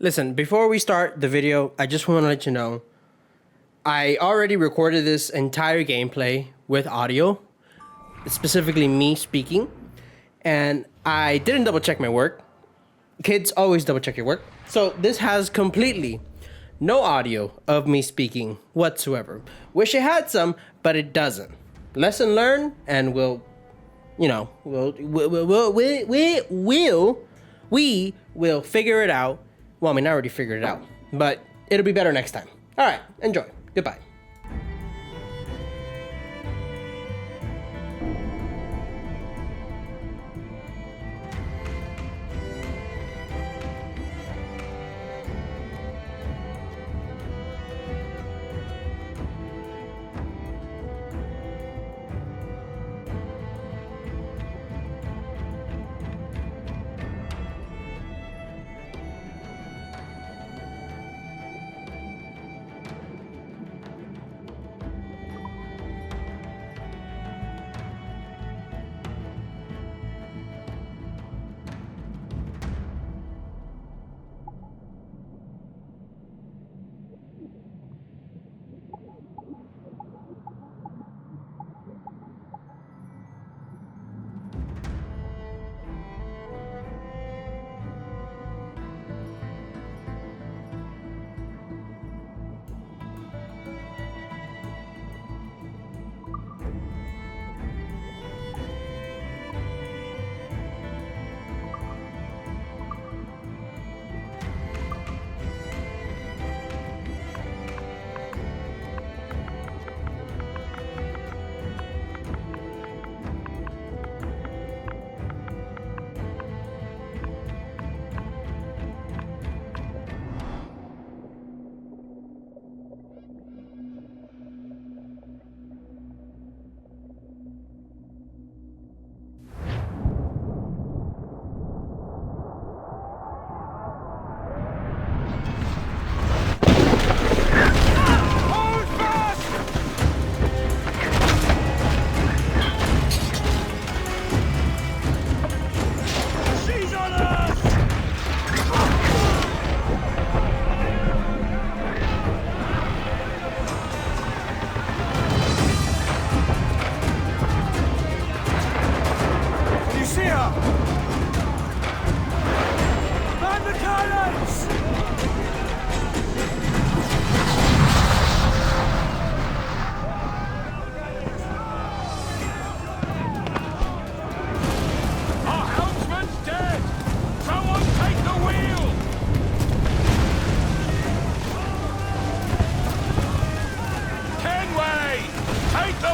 Listen, before we start the video, I just want to let you know, I already recorded this entire gameplay with audio, specifically me speaking, and I didn't double check my work. Kids always double check your work. So this has completely no audio of me speaking whatsoever. Wish it had some, but it doesn't. Lesson learned, and we will figure it out. Well, I mean, I already figured it out, but it'll be better next time. All right, enjoy. Goodbye.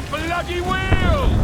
Bloody wheel!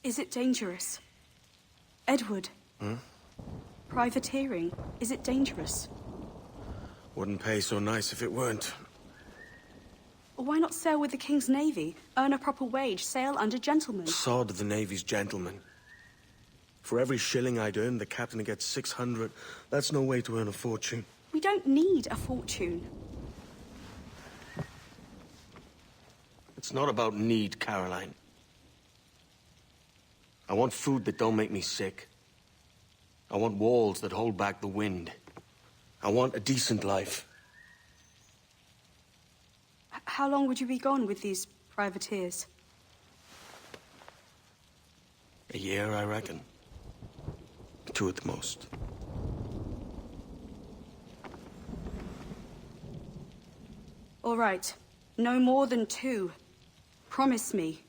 Is it dangerous? Edward? Privateering, is it dangerous? Wouldn't pay so nice if it weren't. Why not sail with the King's Navy? Earn a proper wage, sail under gentlemen. Sod the Navy's gentlemen. For every shilling I'd earn, the captain gets 600. That's no way to earn a fortune. We don't need a fortune. It's not about need, Caroline. I want food that don't make me sick. I want walls that hold back the wind. I want a decent life. How long would you be gone with these privateers? A year, I reckon. 2 at the most. All right. No more than 2. Promise me.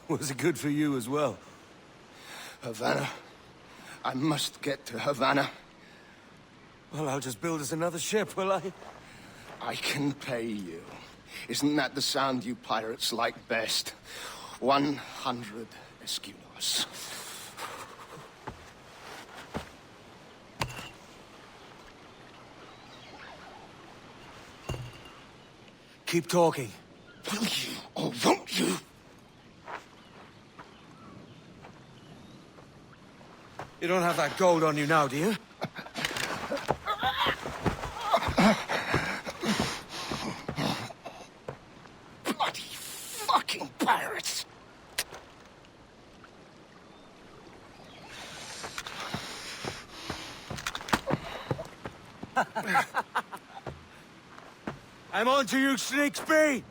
Was it good for you as well? Havana. I must get to Havana. Well, I'll just build us another ship, will I? I can pay you. Isn't that the sound you pirates like best? 100 escudos. Keep talking. Will you or won't you? You don't have that gold on you now, do you? Bloody fucking pirates! I'm on to you, Snakesby!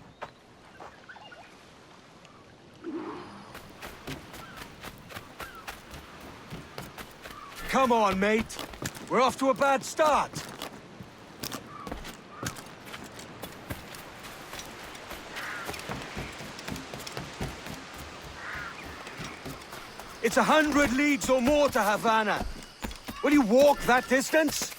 Come on, mate. We're off to a bad start. It's 100 leagues or more to Havana. Will you walk that distance?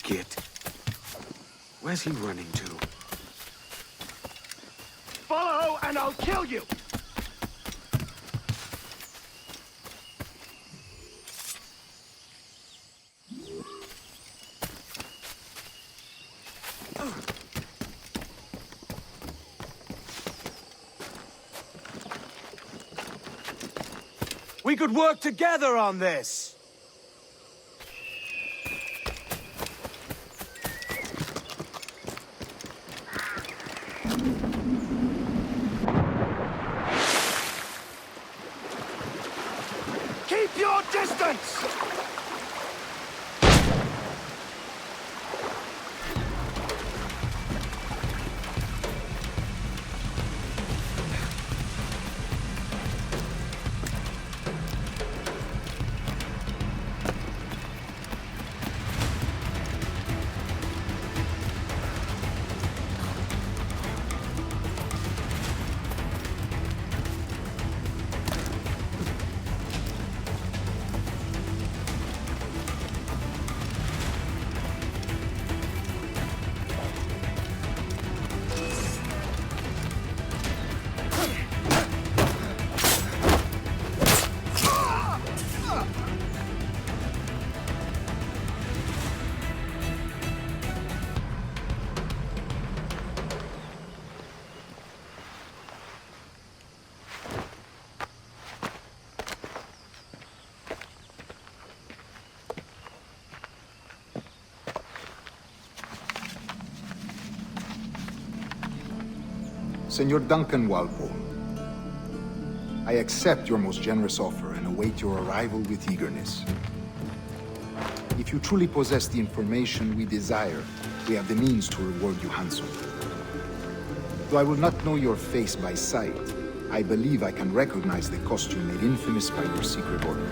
git. Where's he running to? Follow, and I'll kill you! We could work together on this! Keep your distance! Senor Duncan Walpole, I accept your most generous offer and await your arrival with eagerness. If you truly possess the information we desire, we have the means to reward you handsomely. Though I will not know your face by sight, I believe I can recognize the costume made infamous by your secret order.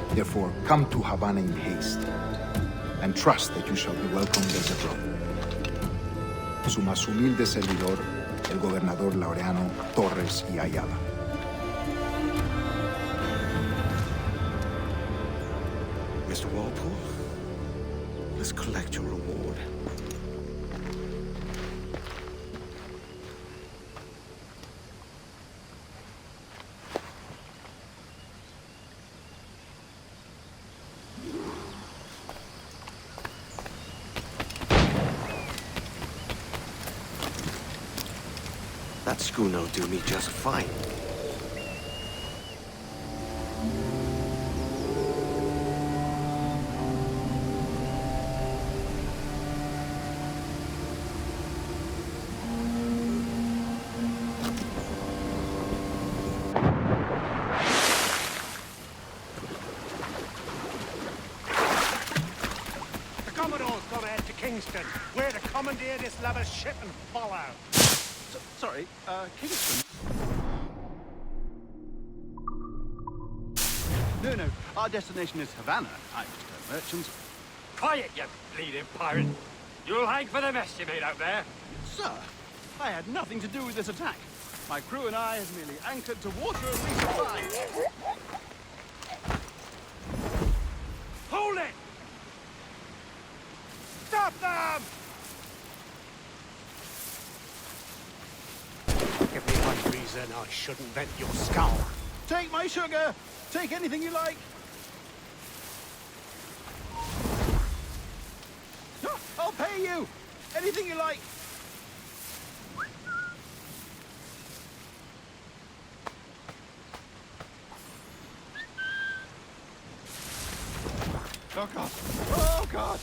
Therefore, come to Havana in haste, and trust that you shall be welcomed as a brother. Su más humilde servidor, el gobernador Laureano Torres y Ayala. Mr. Walpole, let's collect your reward. That schooner'll do me just fine. The Commodore's gone ahead to Kingston. We're to commandeer this lover's ship and follow. Sorry, Kingston? No, our destination is Havana. I'm just a merchant. Quiet, you bleeding pirate. You'll hang for the mess you made out there. Sir, I had nothing to do with this attack. My crew and I have merely anchored to water and resupply. Hold it! Stop them! Give me one reason I shouldn't vent your skull. Take my sugar! Take anything you like! I'll pay you! Anything you like! Oh God! Oh God!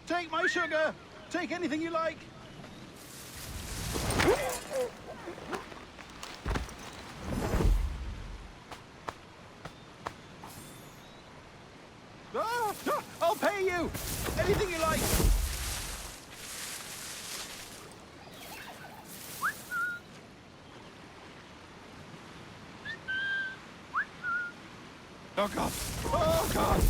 Take my sugar! Take anything you like! I'll pay you! Anything you like! Oh God! Oh God!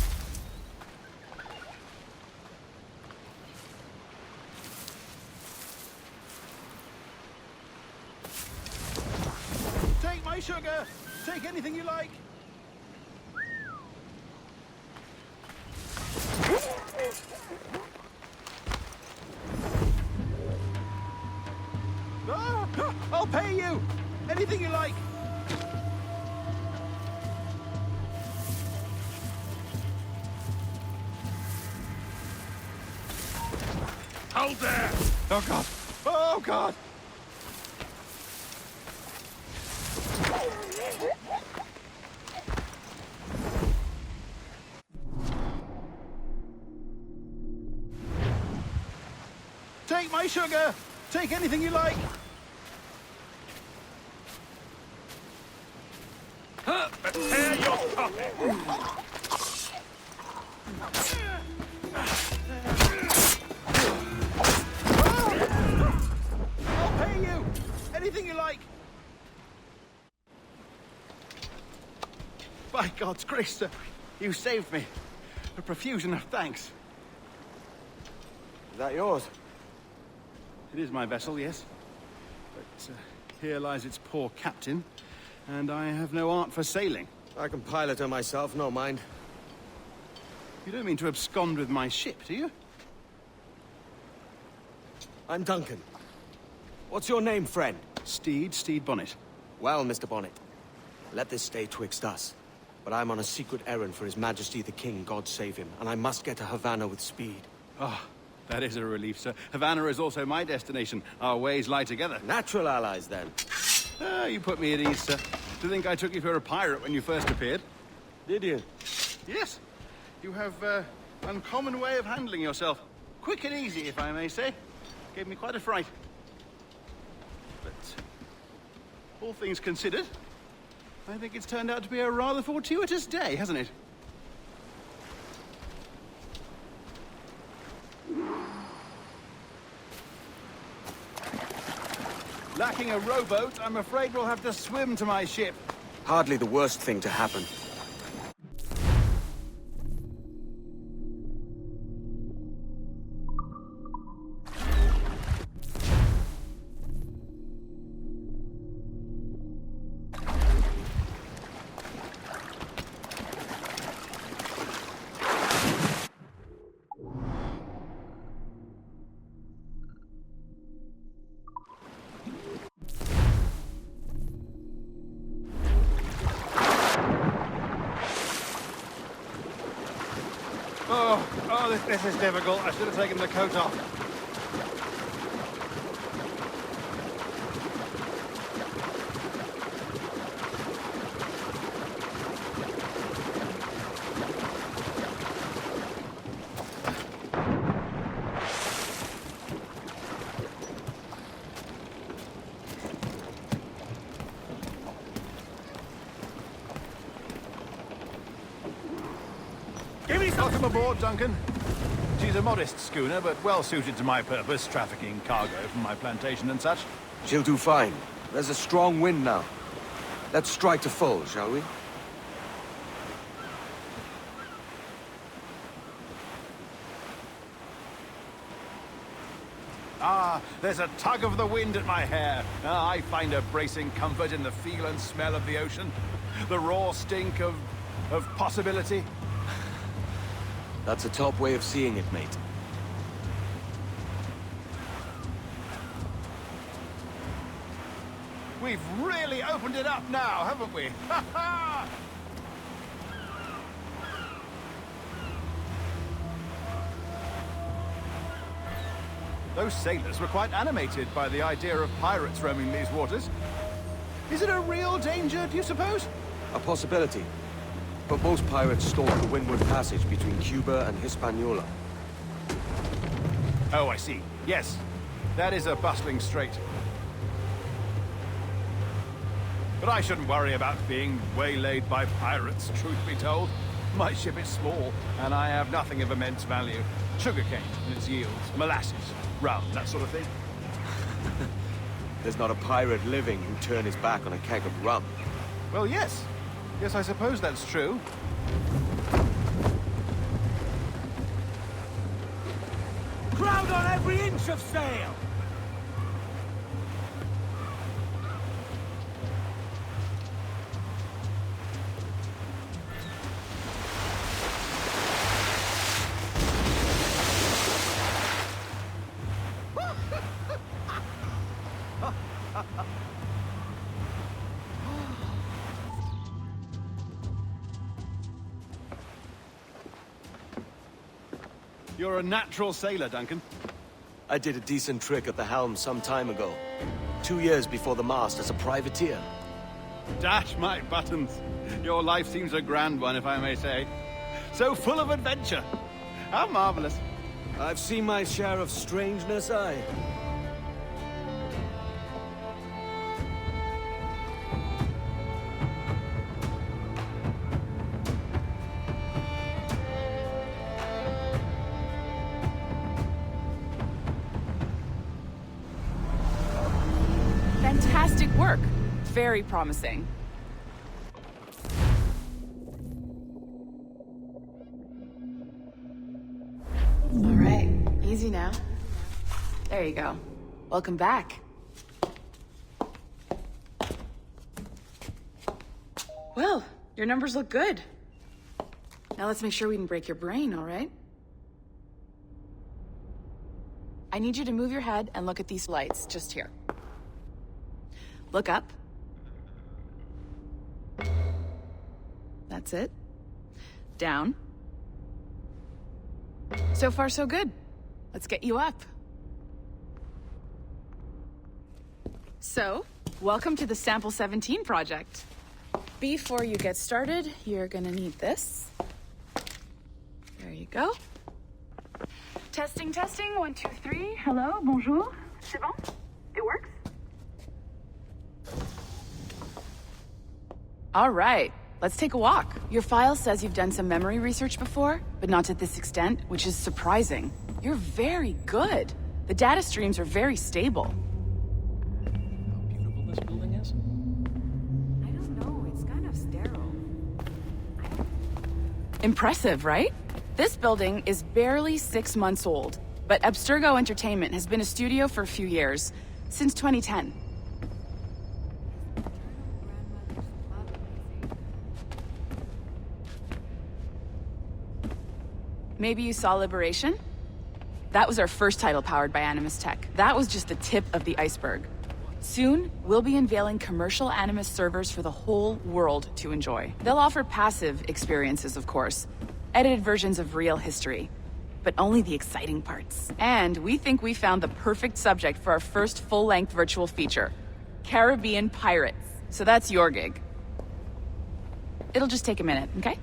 sugar! Take anything you like! Ah, I'll pay you! Anything you like! Hold there! Oh, God! Oh, God! Take my sugar! Take anything you like! Tear your pocket! I'll pay you! Anything you like! By God's grace, sir, you saved me. A profusion of thanks. Is that yours? It is my vessel, yes. But here lies its poor captain, and I have no art for sailing. I can pilot her myself, no mind. You don't mean to abscond with my ship, do you? I'm Duncan. What's your name, friend? Steed Bonnet. Well, Mr. Bonnet, let this stay twixt us. But I'm on a secret errand for His Majesty the King, God save him, and I must get to Havana with speed. Ah, that is a relief, sir. Havana is also my destination. Our ways lie together. Natural allies, then. Ah, you put me at ease, sir. To think I took you for a pirate when you first appeared. Did you? Yes. You have uncommon way of handling yourself. Quick and easy, if I may say. Gave me quite a fright. But all things considered, I think it's turned out to be a rather fortuitous day, hasn't it? Lacking a rowboat, I'm afraid we'll have to swim to my ship. Hardly the worst thing to happen. This is difficult. I should have taken the coat off. Welcome aboard, Duncan. She's a modest schooner, but well suited to my purpose, trafficking cargo from my plantation and such. She'll do fine. There's a strong wind now. Let's strike to full, shall we? Ah, there's a tug of the wind at my hair. Ah, I find a bracing comfort in the feel and smell of the ocean. The raw stink of possibility. That's a top way of seeing it, mate. We've really opened it up now, haven't we? Ha ha! Those sailors were quite animated by the idea of pirates roaming these waters. Is it a real danger, do you suppose? A possibility. But most pirates stalk the windward passage between Cuba and Hispaniola. Oh, I see. Yes, that is a bustling strait. But I shouldn't worry about being waylaid by pirates, truth be told. My ship is small, and I have nothing of immense value. Sugarcane and its yields, molasses, rum, that sort of thing. There's not a pirate living who'd turn his back on a keg of rum. Well, yes. Yes, I suppose that's true. Crowd on every inch of sail! You're a natural sailor, Duncan. I did a decent trick at the helm some time ago. 2 years before the mast as a privateer. Dash my buttons. Your life seems a grand one, if I may say. So full of adventure. How marvelous. I've seen my share of strangeness, aye. Fantastic work. Very promising. All right, easy now. There you go. Welcome back. Well, your numbers look good. Now let's make sure we can break your brain, all right? I need you to move your head and look at these lights just here. Look up. That's it. Down. So far, so good. Let's get you up. So, welcome to the Sample 17 project. Before you get started, you're gonna need this. There you go. Testing, testing, 1, 2, 3. Hello, bonjour. C'est bon? It works? All right, let's take a walk. Your file says you've done some memory research before, but not to this extent, which is surprising. You're very good. The data streams are very stable. How beautiful this building is? I don't know, it's kind of sterile. Impressive, right? This building is barely 6 months old, but Abstergo Entertainment has been a studio for a few years, since 2010. Maybe you saw Liberation? That was our first title powered by Animus Tech. That was just the tip of the iceberg. Soon, we'll be unveiling commercial Animus servers for the whole world to enjoy. They'll offer passive experiences, of course, edited versions of real history, but only the exciting parts. And we think we found the perfect subject for our first full-length virtual feature, Caribbean Pirates. So that's your gig. It'll just take a minute, okay?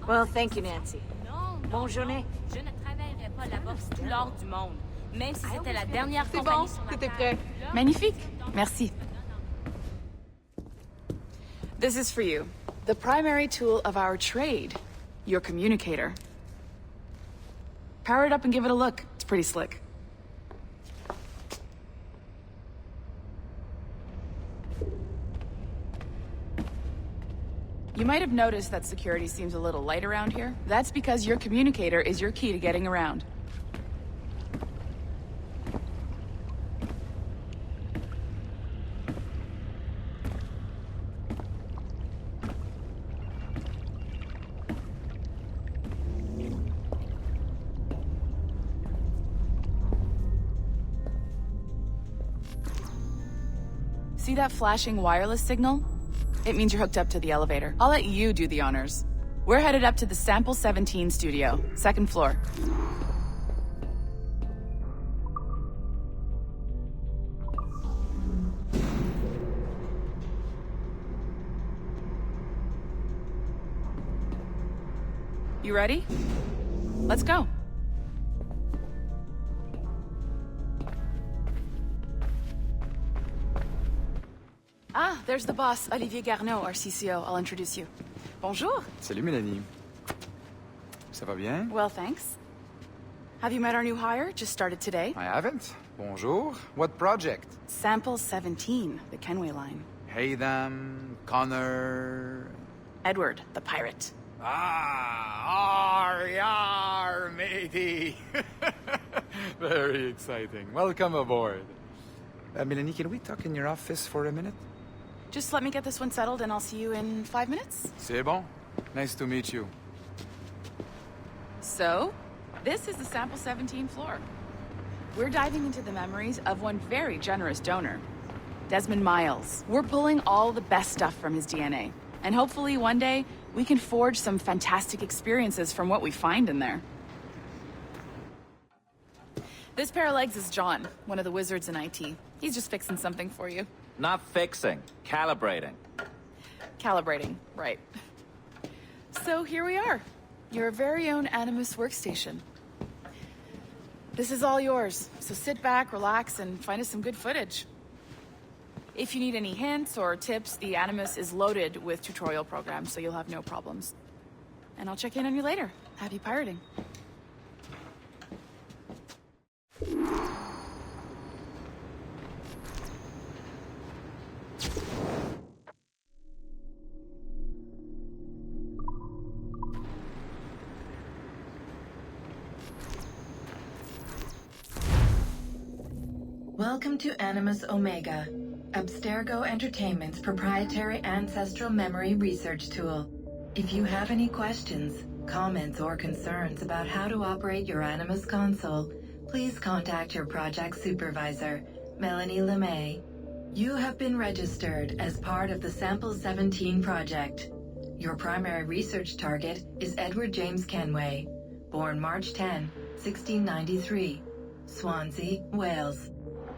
Well, thank you, Nancy. Bonne journée. Je ne travaillerai pas là-bas pour tout l'or du monde, même si c'était la dernière compagnie sur la terre. Magnifique. Merci. This is for you. The primary tool of our trade, your communicator. Power it up and give it a look. It's pretty slick. You might have noticed that security seems a little light around here. That's because your communicator is your key to getting around. See that flashing wireless signal? It means you're hooked up to the elevator. I'll let you do the honors. We're headed up to the Sample 17 studio, 2nd floor. You ready? Let's go. Ah, there's the boss, Olivier Garneau, our CCO. I'll introduce you. Bonjour. Salut Mélanie. Ça va bien? Well, thanks. Have you met our new hire? Just started today. I haven't. Bonjour. What project? Sample 17, the Kenway line. Haytham, Connor... Edward, the pirate. Ah, yar, matey. Very exciting. Welcome aboard. Mélanie, can we talk in your office for a minute? Just let me get this one settled and I'll see you in 5 minutes. C'est bon. Nice to meet you. So, this is the Sample 17 floor. We're diving into the memories of one very generous donor, Desmond Miles. We're pulling all the best stuff from his DNA. And hopefully one day, we can forge some fantastic experiences from what we find in there. This pair of legs is John, one of the wizards in IT. He's just fixing something for you. Not fixing, calibrating. Calibrating, right. So here we are, your very own Animus workstation. This is all yours, so sit back, relax, and find us some good footage. If you need any hints or tips, the Animus is loaded with tutorial programs, so you'll have no problems. And I'll check in on you later. Happy pirating. Welcome to Animus Omega, Abstergo Entertainment's proprietary ancestral memory research tool. If you have any questions, comments, or concerns about how to operate your Animus console, please contact your project supervisor, Melanie LeMay. You have been registered as part of the Sample 17 project. Your primary research target is Edward James Kenway, born March 10, 1693, Swansea, Wales.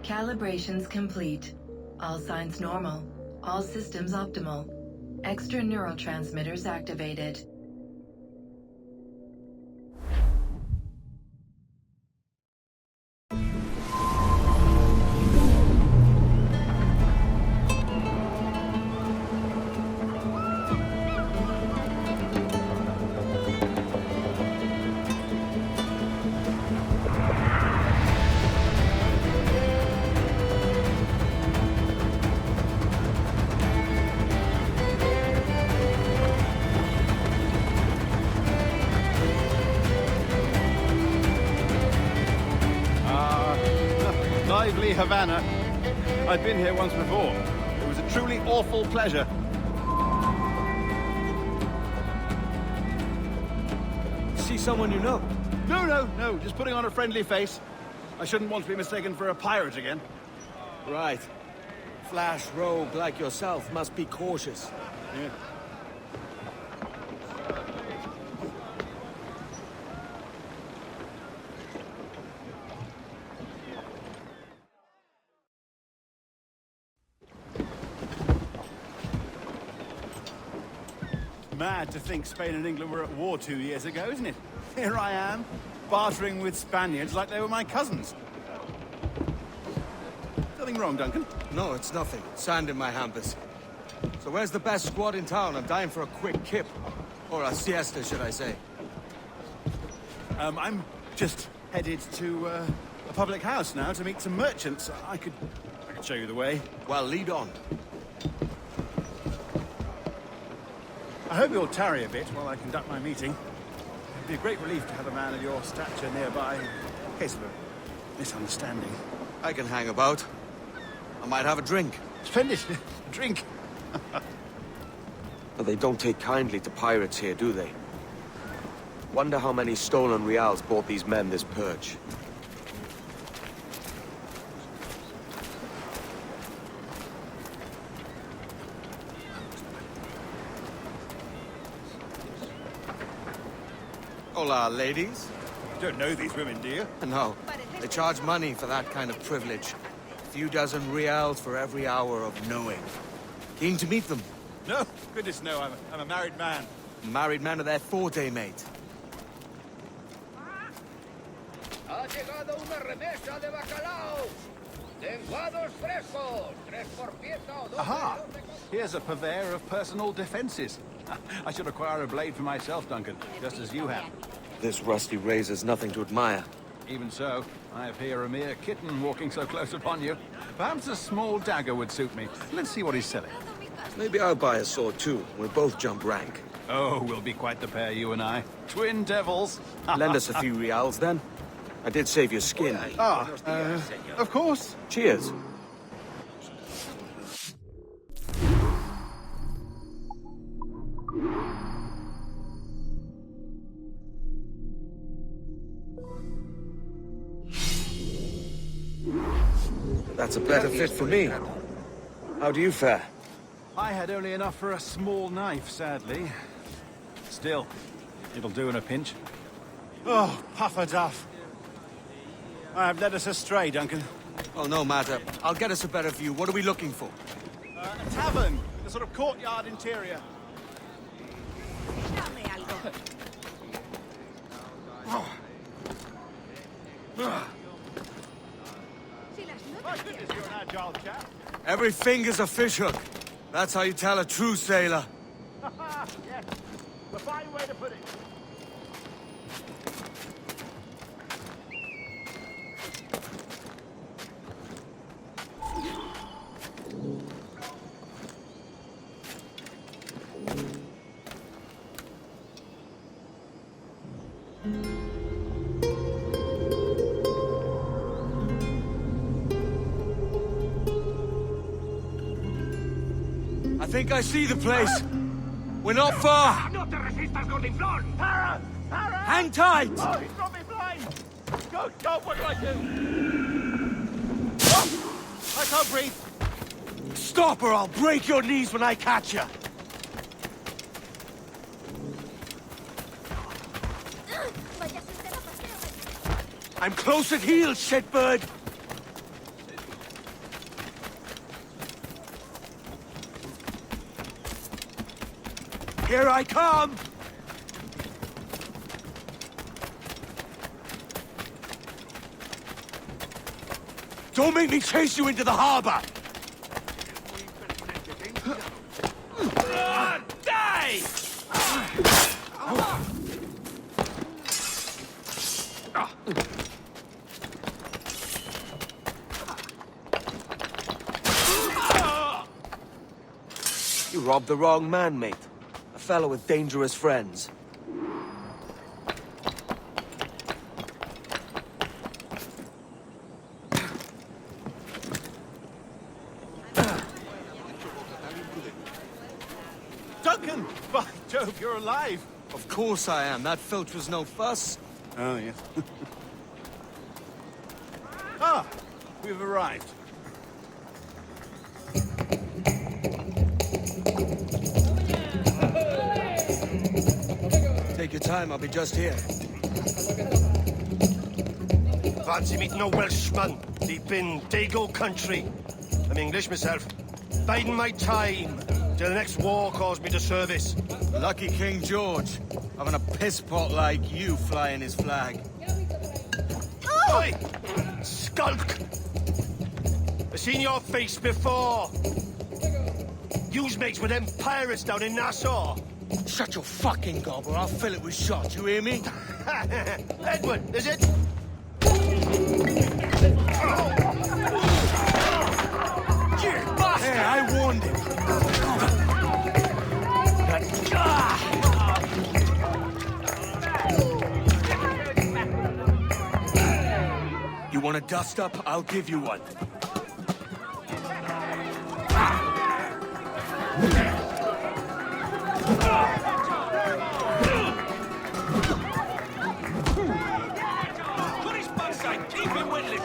Calibrations complete. All signs normal. All systems optimal. Extra neurotransmitters activated. Lively Havana. I've been here once before. It was a truly awful pleasure. See someone you know? No. Just putting on a friendly face. I shouldn't want to be mistaken for a pirate again. Right. Flash rogue like yourself must be cautious. Yeah. Mad to think Spain and England were at war 2 years ago, isn't it? Here I am, bartering with Spaniards like they were my cousins. Nothing wrong, Duncan? No, it's nothing. Sand in my hampers. So where's the best squad in town? I'm dying for a quick kip. Or a siesta, should I say. I'm just headed to a public house now to meet some merchants. I could show you the way. Well, lead on. I hope you'll tarry a bit while I conduct my meeting. It'd be a great relief to have a man of your stature nearby, in case of a misunderstanding. I can hang about. I might have a drink. Splendid. Drink. But they don't take kindly to pirates here, do they? Wonder how many stolen reals bought these men this purge. Hola, ladies. You don't know these women, do you? No. They charge money for that kind of privilege. A few dozen reals for every hour of knowing. Keen to meet them? No, goodness no, I'm a married man. Married men are their forte, mate. Ha llegado una remesa de bacalao. Lenguados frescos. 3%. Aha! Here's a purveyor of personal defenses. I should acquire a blade for myself, Duncan, just as you have. This rusty razor's nothing to admire. Even so, I have here a mere kitten walking so close upon you. Perhaps a small dagger would suit me. Let's see what he's selling. Maybe I'll buy a sword too. We'll both jump rank. Oh, we'll be quite the pair, you and I. Twin devils. Lend us a few reals, then. I did save your skin. Of course. Cheers. That's a better fit for me. How do you fare? I had only enough for a small knife, sadly. Still, it'll do in a pinch. Oh, puffer duff. I have led us astray, Duncan. Oh, no matter. I'll get us a better view. What are we looking for? A tavern, a sort of courtyard interior. My goodness, you're an agile chap. Every finger's a fishhook. That's how you tell a true sailor. Yes, a fine way to put it. I think I see the place. We're not far. No te resistas, gordinflón! Para! Para! Hang tight! Oh, he's got me blind! Go, what do I do? Oh, I can't breathe. Stop or I'll break your knees when I catch you. I'm close at heel, shitbird. Here I come! Don't make me chase you into the harbor! Die! You robbed the wrong man, mate. A fellow with dangerous friends. Duncan! By Jove, you're alive! Of course I am. That filch was no fuss. Oh, yes. Ah! We've arrived. Take your time, I'll be just here. Fancy meeting a Welshman deep in Dago country. I'm English myself. Biding my time till the next war calls me to service. Lucky King George, having a piss pot like you flying his flag. Oi! Skulk! I've seen your face before. You's mates with them pirates down in Nassau. Shut your fucking gob or I'll fill it with shot, you hear me? Edward, is it? Hey, I warned him. You want a dust up? I'll give you one. Put his backside, keep him whittling!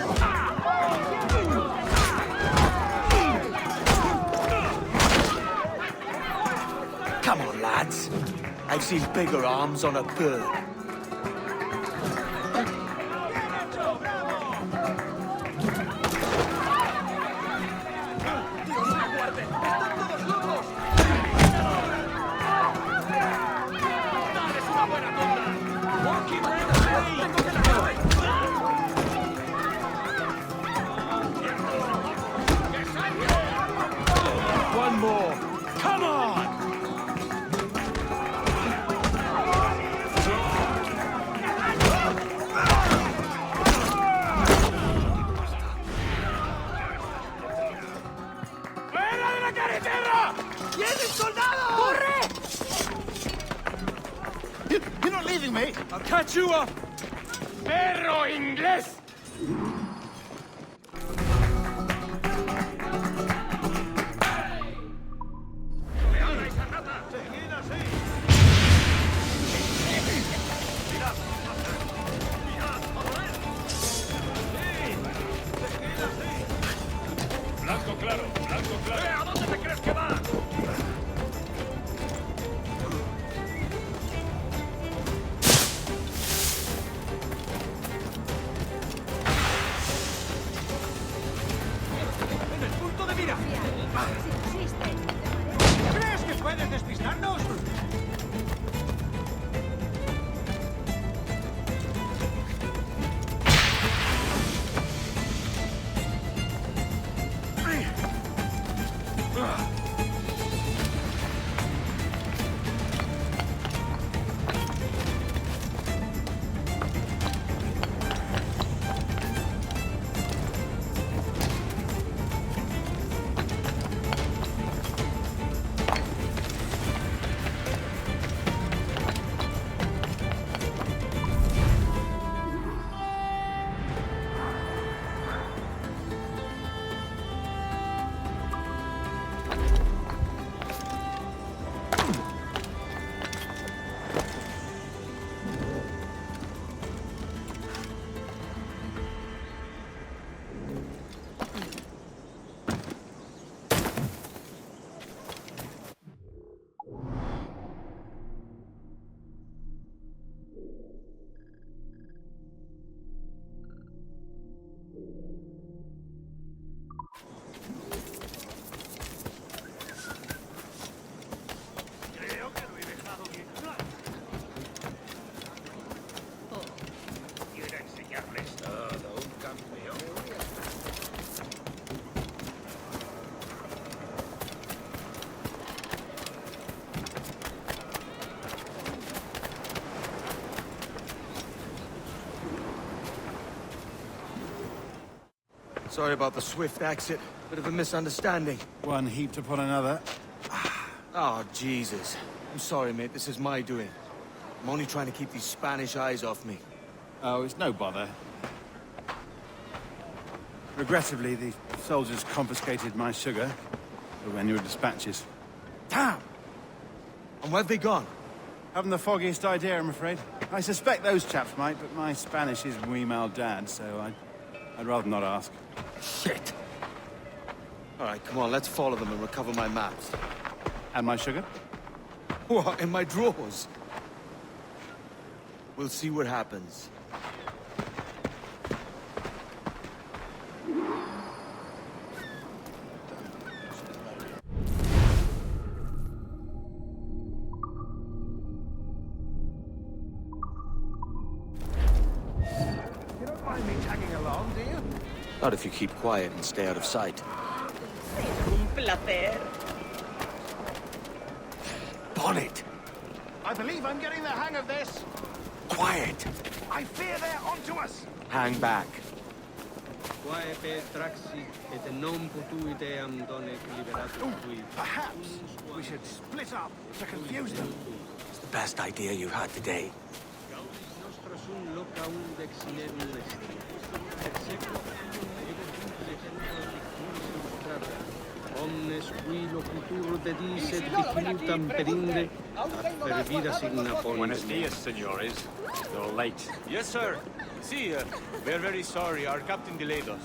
Come on, lads. I've seen bigger arms on a bird. One more. Come on! ¡Fuera de la carretera! ¡Vienen soldados! ¡Corre! You're not leaving me! I'll catch you up! ¡Perro inglés! Blanco claro, blanco claro. ¿A dónde te crees que va? Sorry about the swift exit. Bit of a misunderstanding. One heaped upon another. Oh, Jesus. I'm sorry, mate. This is my doing. I'm only trying to keep these Spanish eyes off me. Oh, it's no bother. Regrettably, the soldiers confiscated my sugar when your dispatches. Damn! And where have they gone? Haven't the foggiest idea, I'm afraid. I suspect those chaps might, but my Spanish is muy mal dad, so I'd rather not ask. Shit! All right, come on, let's follow them and recover my maps. And my sugar? What, in my drawers? We'll see what happens. You don't mind me tagging along, do you? Not if you keep quiet and stay out of sight. Bonnet! I believe I'm getting the hang of this. Quiet! I fear they're onto us. Hang back. Perhaps we should split up to confuse them. It's the best idea you've had today. Omnes qui locutur dedicet difinutam perinde, per vida signa ponent. Buenos dias, senores. You're late. Yes, sir. See, we're very sorry. Our captain delayed us.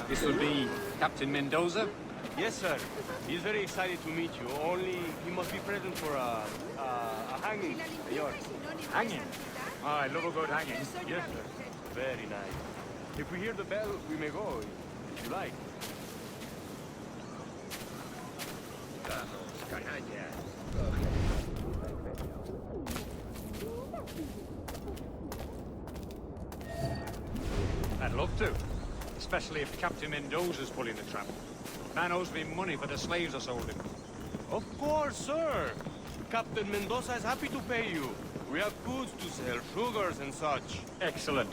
This will be Captain Mendoza? Yes, sir. He's very excited to meet you. Only he must be present for a hanging, senor. Hanging? Ah, I love a good hanging. Yes, sir. Very nice. If we hear the bell, we may go, if you like. I'd love to. Especially if Captain Mendoza's pulling the trap. Man owes me money for the slaves I sold him. Of course, sir. Captain Mendoza is happy to pay you. We have goods to sell, sugars and such. Excellent.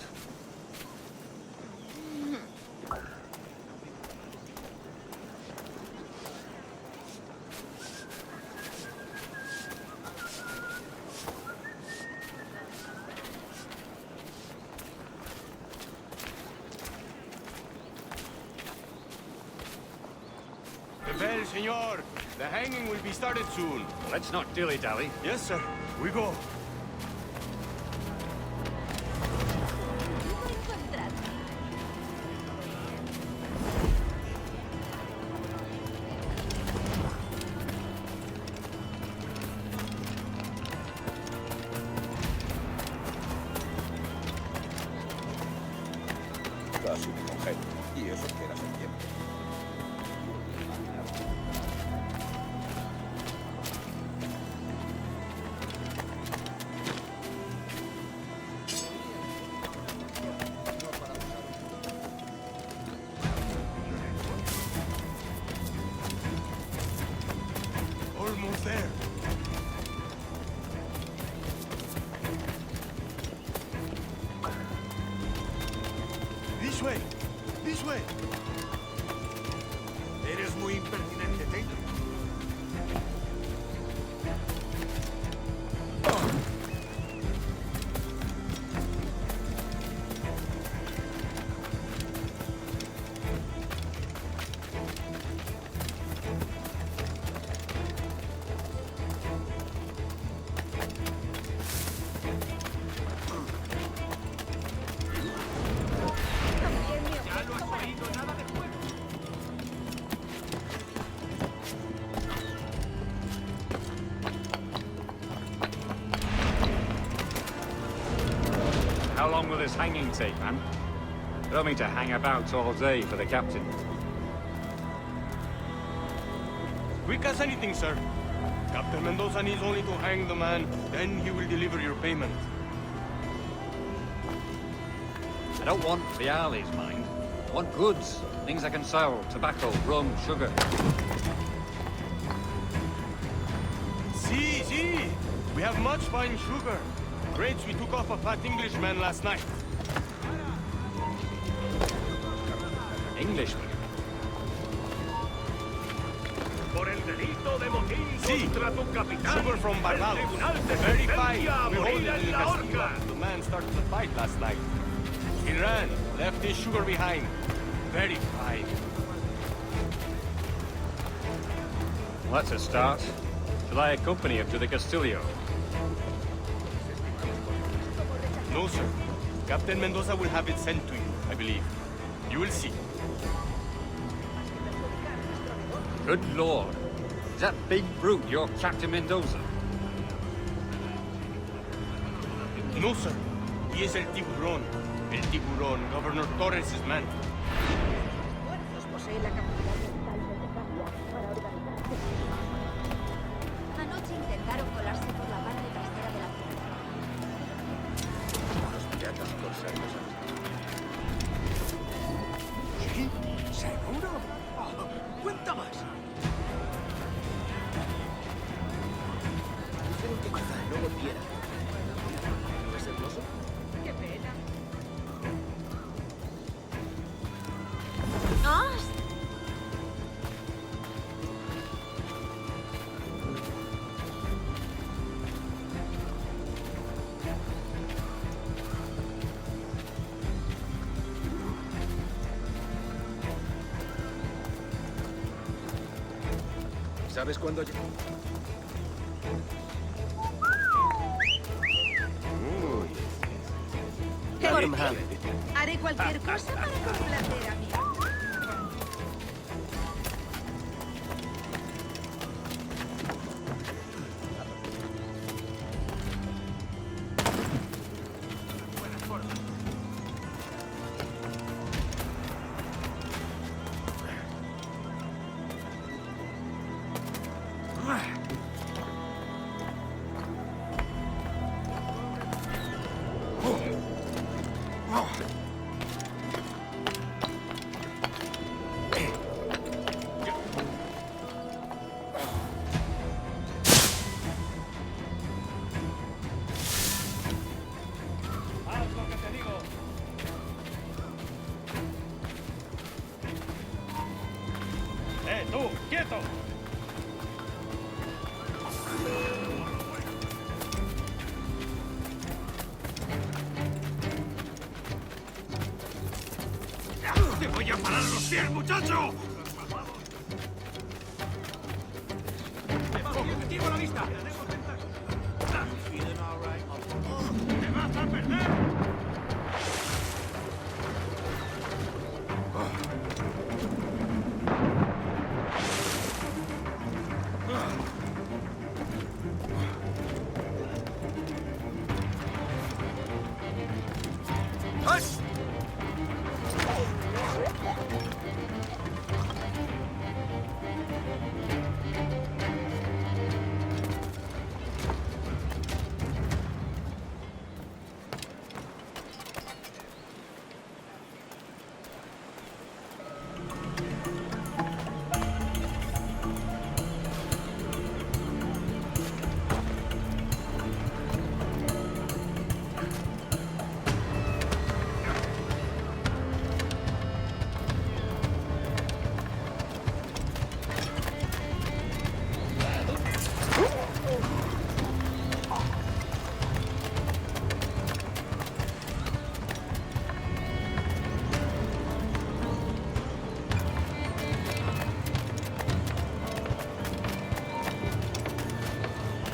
The bell, senor. The hanging will be started soon. Let's not dilly-dally. Yes, sir. We go. Y eso que era septiembre. Almost there. This way. This way. Eres muy impertinente, Taylor. How long will this hanging take, man? I don't mean to hang about all day for the captain. Quick as anything, sir. Captain Mendoza needs only to hang the man, then he will deliver your payment. I don't want reales, mind. I want goods. Things I can sell. Tobacco, rum, sugar. Sí, sí. We have much fine sugar. Grapes we took off a fat Englishman last night. Englishman? Por el delito de motín contra tu capitán, Sugar from Barbados. el tribunal te Very sentencia fine. a We hold morir it in en la horca. investigation. The man started the fight last night. He ran, left his sugar behind. Very fine. Well, that's a start. Shall I accompany him to the Castillo? No, sir. Captain Mendoza will have it sent to you, I believe. You will see. Good Lord. Is that big brute your Captain Mendoza? No, sir. He is el tiburón. El tiburón, Governor Torres' man. Posee la capacidad mental necesaria para organizarse. Anoche intentaron colarse por la parte trasera de la ciudad. Los piratas corsarios. ¿Sí? ¿Seguro? Oh, cuenta más. Dijeron que quizá no volviera. ¿No es hermoso? ¡Qué pena! ¿Sabes cuándo llegó? Haré cualquier cosa para complacer a mi amo. ¡Tú, quieto! ¡Te voy a parar los pies, muchacho! ¡Tiro la vista! ¡Te vas a perder!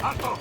¡Alto!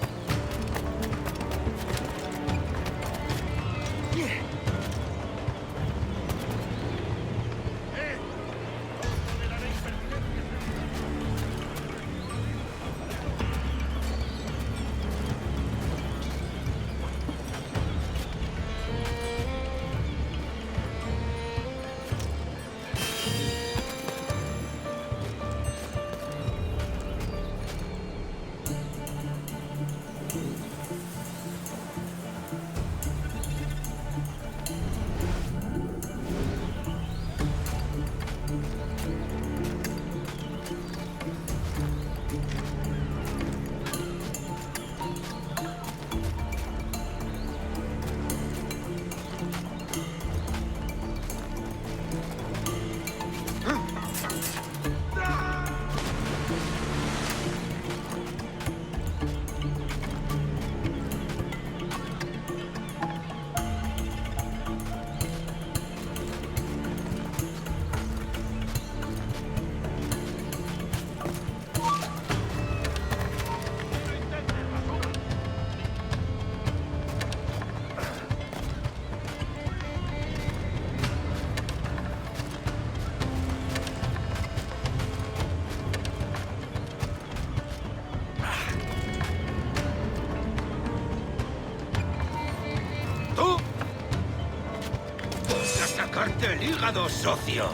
hígado, socio.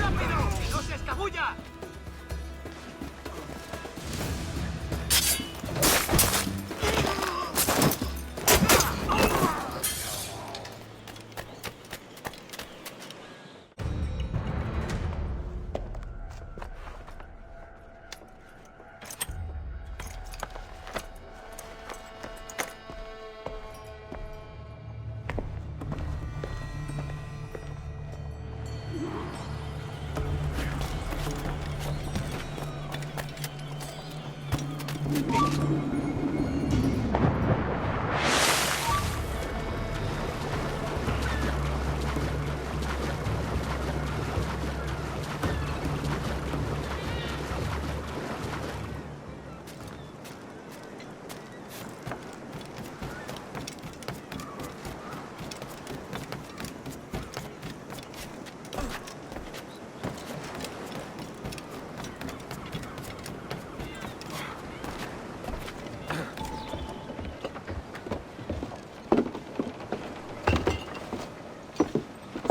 ¡Rápido! ¡Que no se escabulla!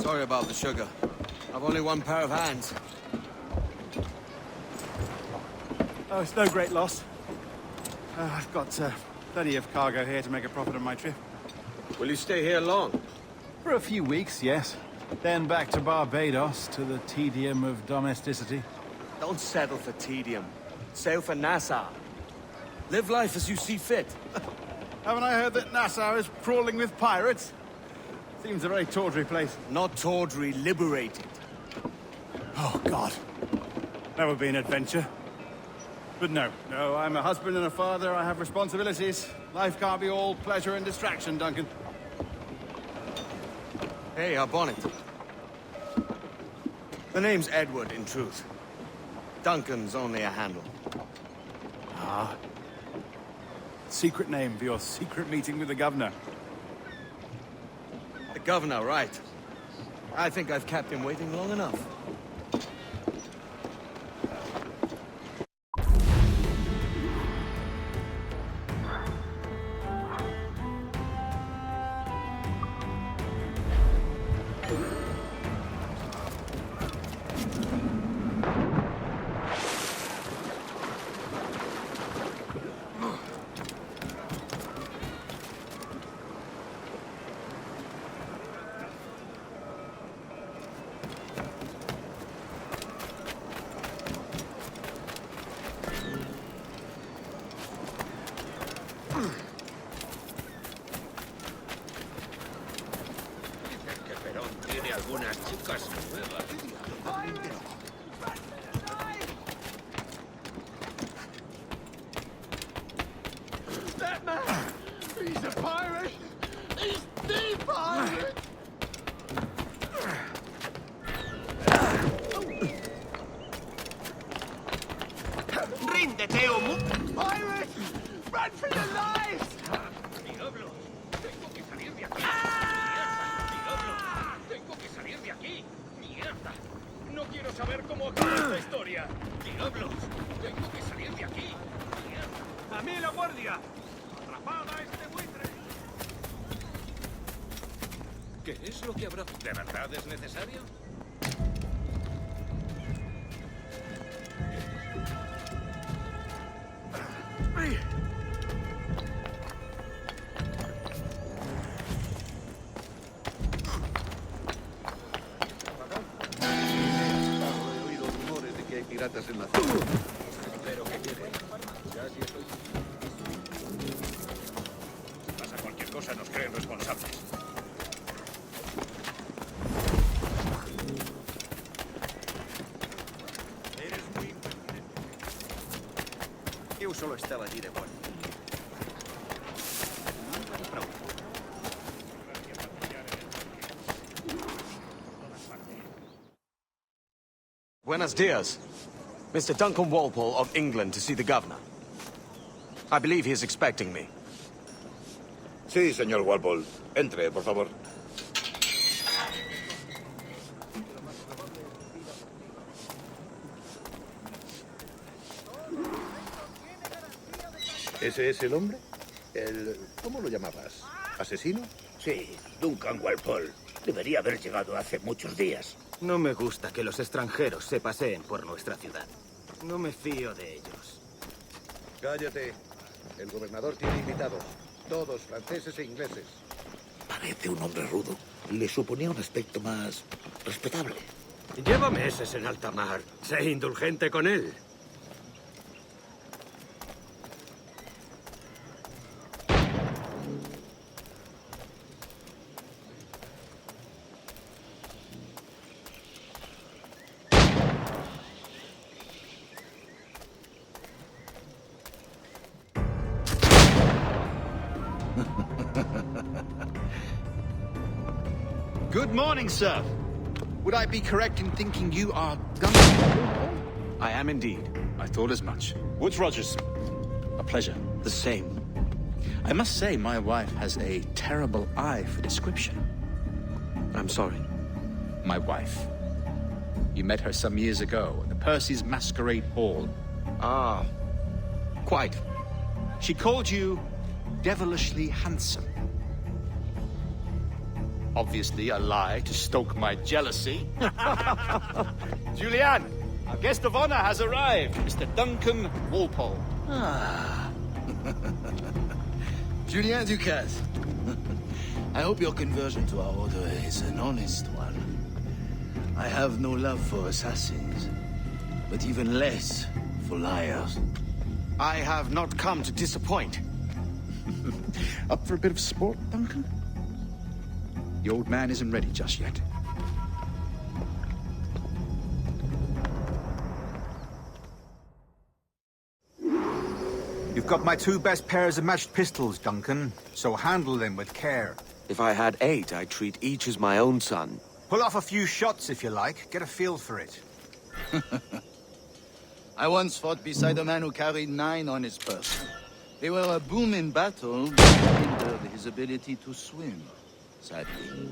Sorry about the sugar. I've only one pair of hands. Oh, it's no great loss. I've got plenty of cargo here to make a profit on my trip. Will you stay here long? For a few weeks, yes. Then back to Barbados, to the tedium of domesticity. Don't settle for tedium. Sail for Nassau. Live life as you see fit. Haven't I heard that Nassau is crawling with pirates? Seems a very tawdry place. Not tawdry, liberated. Oh, God. That would be an adventure. But no, I'm a husband and a father. I have responsibilities. Life can't be all pleasure and distraction, Duncan. Hey, our bonnet. The name's Edward, in truth. Duncan's only a handle. Ah. Secret name for your secret meeting with the governor. The governor, right. I think I've kept him waiting long enough. Algunas chicas nuevas. That man! He's a pirate! He's the pirate! ¡Ríndete, Omu! Pirate! Run for your lives! ¡Diablos! Tengo que salir de aquí. ¡Tengo que salir de aquí! ¡Mierda! No quiero saber cómo acaba esta historia. ¡Diablos! Tengo que salir de aquí. ¡Mierda! ¡A mí la guardia! ¡Atrapada este buitre! ¿Qué es lo que habrá? ¿De verdad es necesario? Piratas en la zona. ¿Pero qué quiere? Ya si estoy... Pasa cualquier cosa, nos creen responsables. Eres muy... Io solo estava a dire buono. Buenos dias. Mr. Duncan Walpole of England to see the governor. I believe he is expecting me. Sí, señor Walpole. Entre, por favor. ¿Ese es el hombre? ¿Cómo lo llamabas? ¿Asesino? Sí, Duncan Walpole. Debería haber llegado hace muchos días. No me gusta que los extranjeros se paseen por nuestra ciudad. No me fío de ellos. Cállate. El gobernador tiene invitados. Todos franceses e ingleses. Parece un hombre rudo. Le suponía un aspecto más respetable. Lleva meses en alta mar. Sé indulgente con él. Good morning, sir. Would I be correct in thinking you are Duncan? I am indeed. I thought as much. Woods Rogers. A pleasure. The same. I must say, my wife has a terrible eye for description. I'm sorry. My wife. You met her some years ago at the Percy's Masquerade Ball. Ah, quite. She called you devilishly handsome. Obviously a lie to stoke my jealousy. Julianne, our guest of honor has arrived, Mr. Duncan Walpole. Ah. Julien Ducasse. I hope your conversion to our order is an honest one. I have no love for assassins, but even less for liars. I have not come to disappoint. Up for a bit of sport, Duncan? The old man isn't ready just yet. You've got my 2 best pairs of matched pistols, Duncan, so handle them with care. If I had 8, I'd treat each as my own son. Pull off a few shots if you like. Get a feel for it. I once fought beside a man who carried 9 on his person. They were a boom in battle, but hindered his ability to swim. Sadly.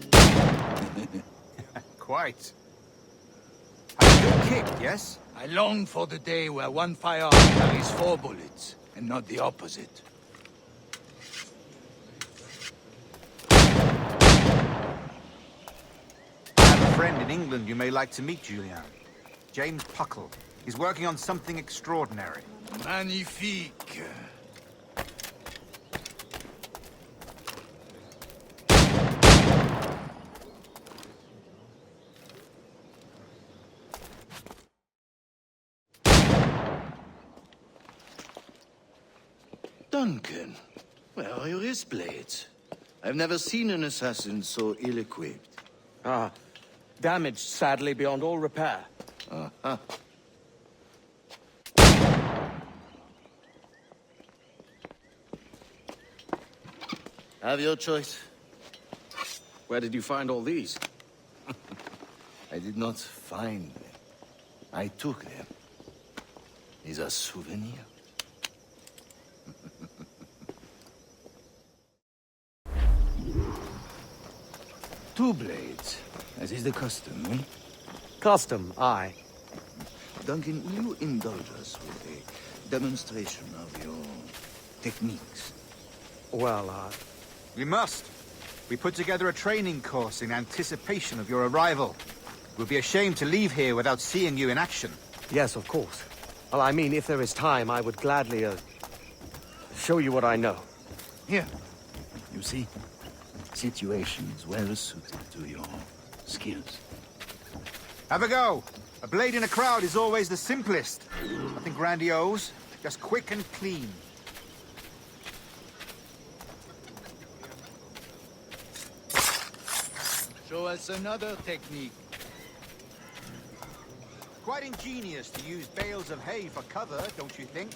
Quite. Have a good kick, yes? I long for the day where one firearm carries 4 bullets, and not the opposite. I have a friend in England you may like to meet, Julian. James Puckle. He's working on something extraordinary. Magnifique. Duncan, where are your wrist blades? I've never seen an assassin so ill-equipped. Ah, damaged sadly beyond all repair. Uh-huh. Have your choice. Where did you find all these? I did not find them. I took them. These are souvenirs. 2 blades, as is the custom, eh? Custom, aye. Duncan, will you indulge us with a demonstration of your techniques? Well, We must. We put together a training course in anticipation of your arrival. We'll be ashamed to leave here without seeing you in action. Yes, of course. Well, I mean, if there is time, I would gladly, show you what I know. Here. You see? Situations well suited to your skills. Have a go. A blade in a crowd is always the simplest. Nothing grandiose, just quick and clean. Show us another technique. Quite ingenious to use bales of hay for cover, don't you think?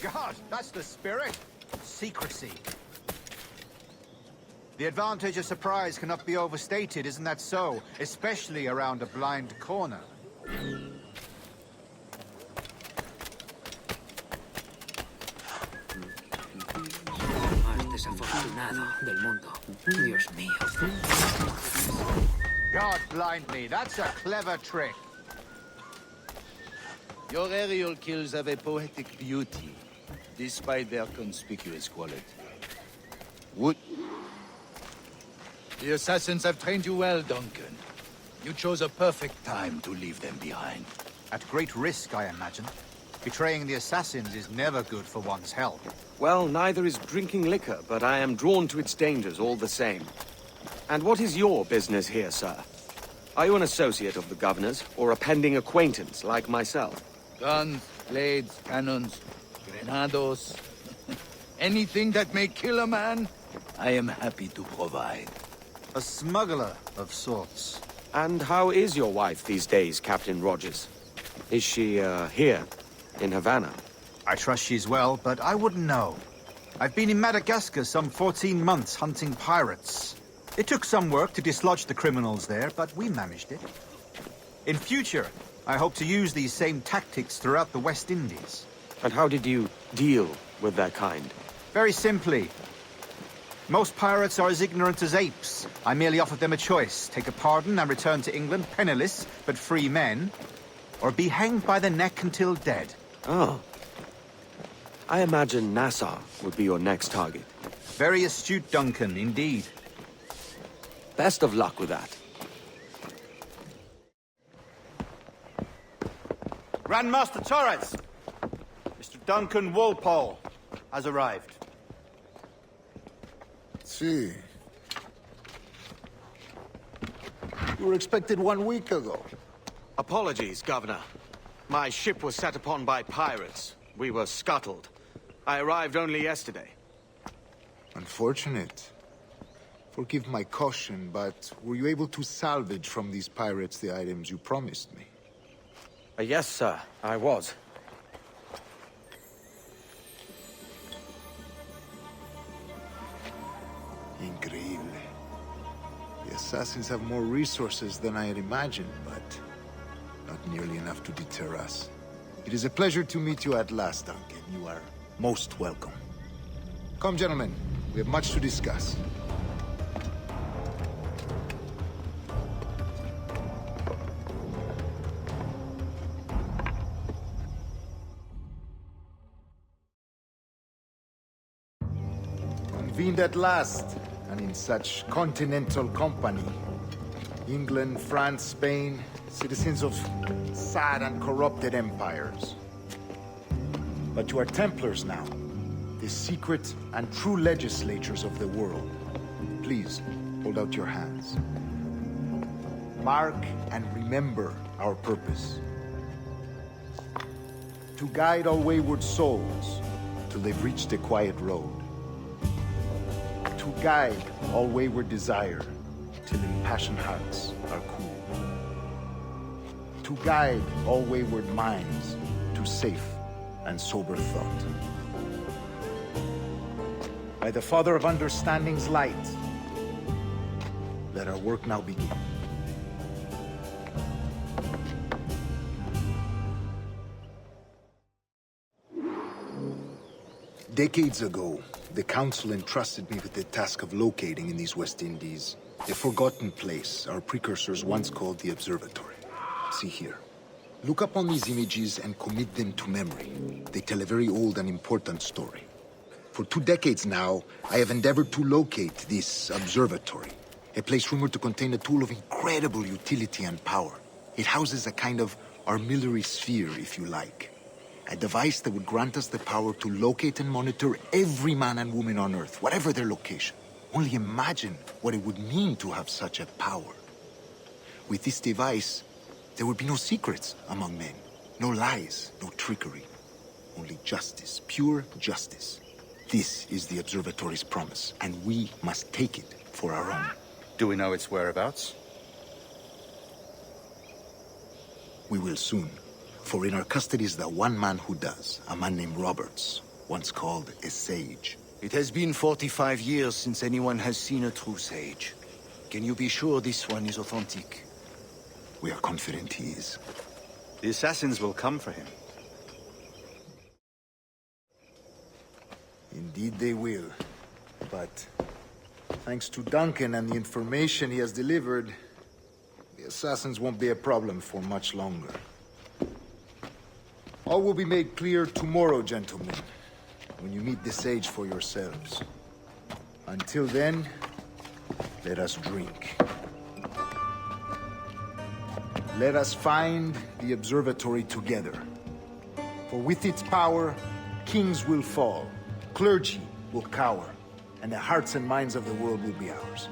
God, that's the spirit. Secrecy. The advantage of surprise cannot be overstated, isn't that so? Especially around a blind corner. Más desafortunado del mundo. Dios mío. God blind me, that's a clever trick. Your aerial kills have a poetic beauty, despite their conspicuous quality. Would... The assassins have trained you well, Duncan. You chose a perfect time to leave them behind. At great risk, I imagine. Betraying the assassins is never good for one's health. Well, neither is drinking liquor, but I am drawn to its dangers all the same. And what is your business here, sir? Are you an associate of the governor's, or a pending acquaintance like myself? Guns, blades, cannons, grenados. Anything that may kill a man, I am happy to provide. A smuggler of sorts. And how is your wife these days, Captain Rogers? Is she, here, in Havana? I trust she's well, but I wouldn't know. I've been in Madagascar some 14 months hunting pirates. It took some work to dislodge the criminals there, but we managed it. In future, I hope to use these same tactics throughout the West Indies. And how did you deal with their kind? Very simply. Most pirates are as ignorant as apes. I merely offered them a choice. Take a pardon and return to England penniless, but free men, or be hanged by the neck until dead. Oh. I imagine Nassau would be your next target. Very astute, Duncan, indeed. Best of luck with that. Grandmaster Torres! Mr. Duncan Walpole has arrived. See. You were expected 1 week ago. Apologies, Governor. My ship was set upon by pirates. We were scuttled. I arrived only yesterday. Unfortunate. Forgive my caution, but were you able to salvage from these pirates the items you promised me? Yes, sir, I was. Increíble. The assassins have more resources than I had imagined, but not nearly enough to deter us. It is a pleasure to meet you at last, Duncan. You are most welcome. Come, gentlemen. We have much to discuss. Convened at last, and in such continental company. England, France, Spain, citizens of sad and corrupted empires. But you are Templars now, the secret and true legislators of the world. Please, hold out your hands. Mark and remember our purpose. To guide all wayward souls till they've reached a quiet road. To guide all wayward desire till impassioned hearts are cool. To guide all wayward minds to safe and sober thought. By the Father of Understanding's light, let our work now begin. Decades ago, the Council entrusted me with the task of locating in these West Indies a forgotten place our precursors once called the Observatory. See here. Look upon these images and commit them to memory. They tell a very old and important story. For 2 decades now, I have endeavored to locate this observatory, a place rumored to contain a tool of incredible utility and power. It houses a kind of armillary sphere, if you like. A device that would grant us the power to locate and monitor every man and woman on Earth, whatever their location. Only imagine what it would mean to have such a power. With this device, there would be no secrets among men, no lies, no trickery. Only justice, pure justice. This is the Observatory's promise, and we must take it for our own. Do we know its whereabouts? We will soon. For in our custody is the one man who does, a man named Roberts, once called a sage. It has been 45 years since anyone has seen a true sage. Can you be sure this one is authentic? We are confident he is. The assassins will come for him. Indeed they will. But thanks to Duncan and the information he has delivered, the assassins won't be a problem for much longer. All will be made clear tomorrow, gentlemen, when you meet the sage for yourselves. Until then, let us drink. Let us find the observatory together. For with its power, kings will fall, clergy will cower, and the hearts and minds of the world will be ours.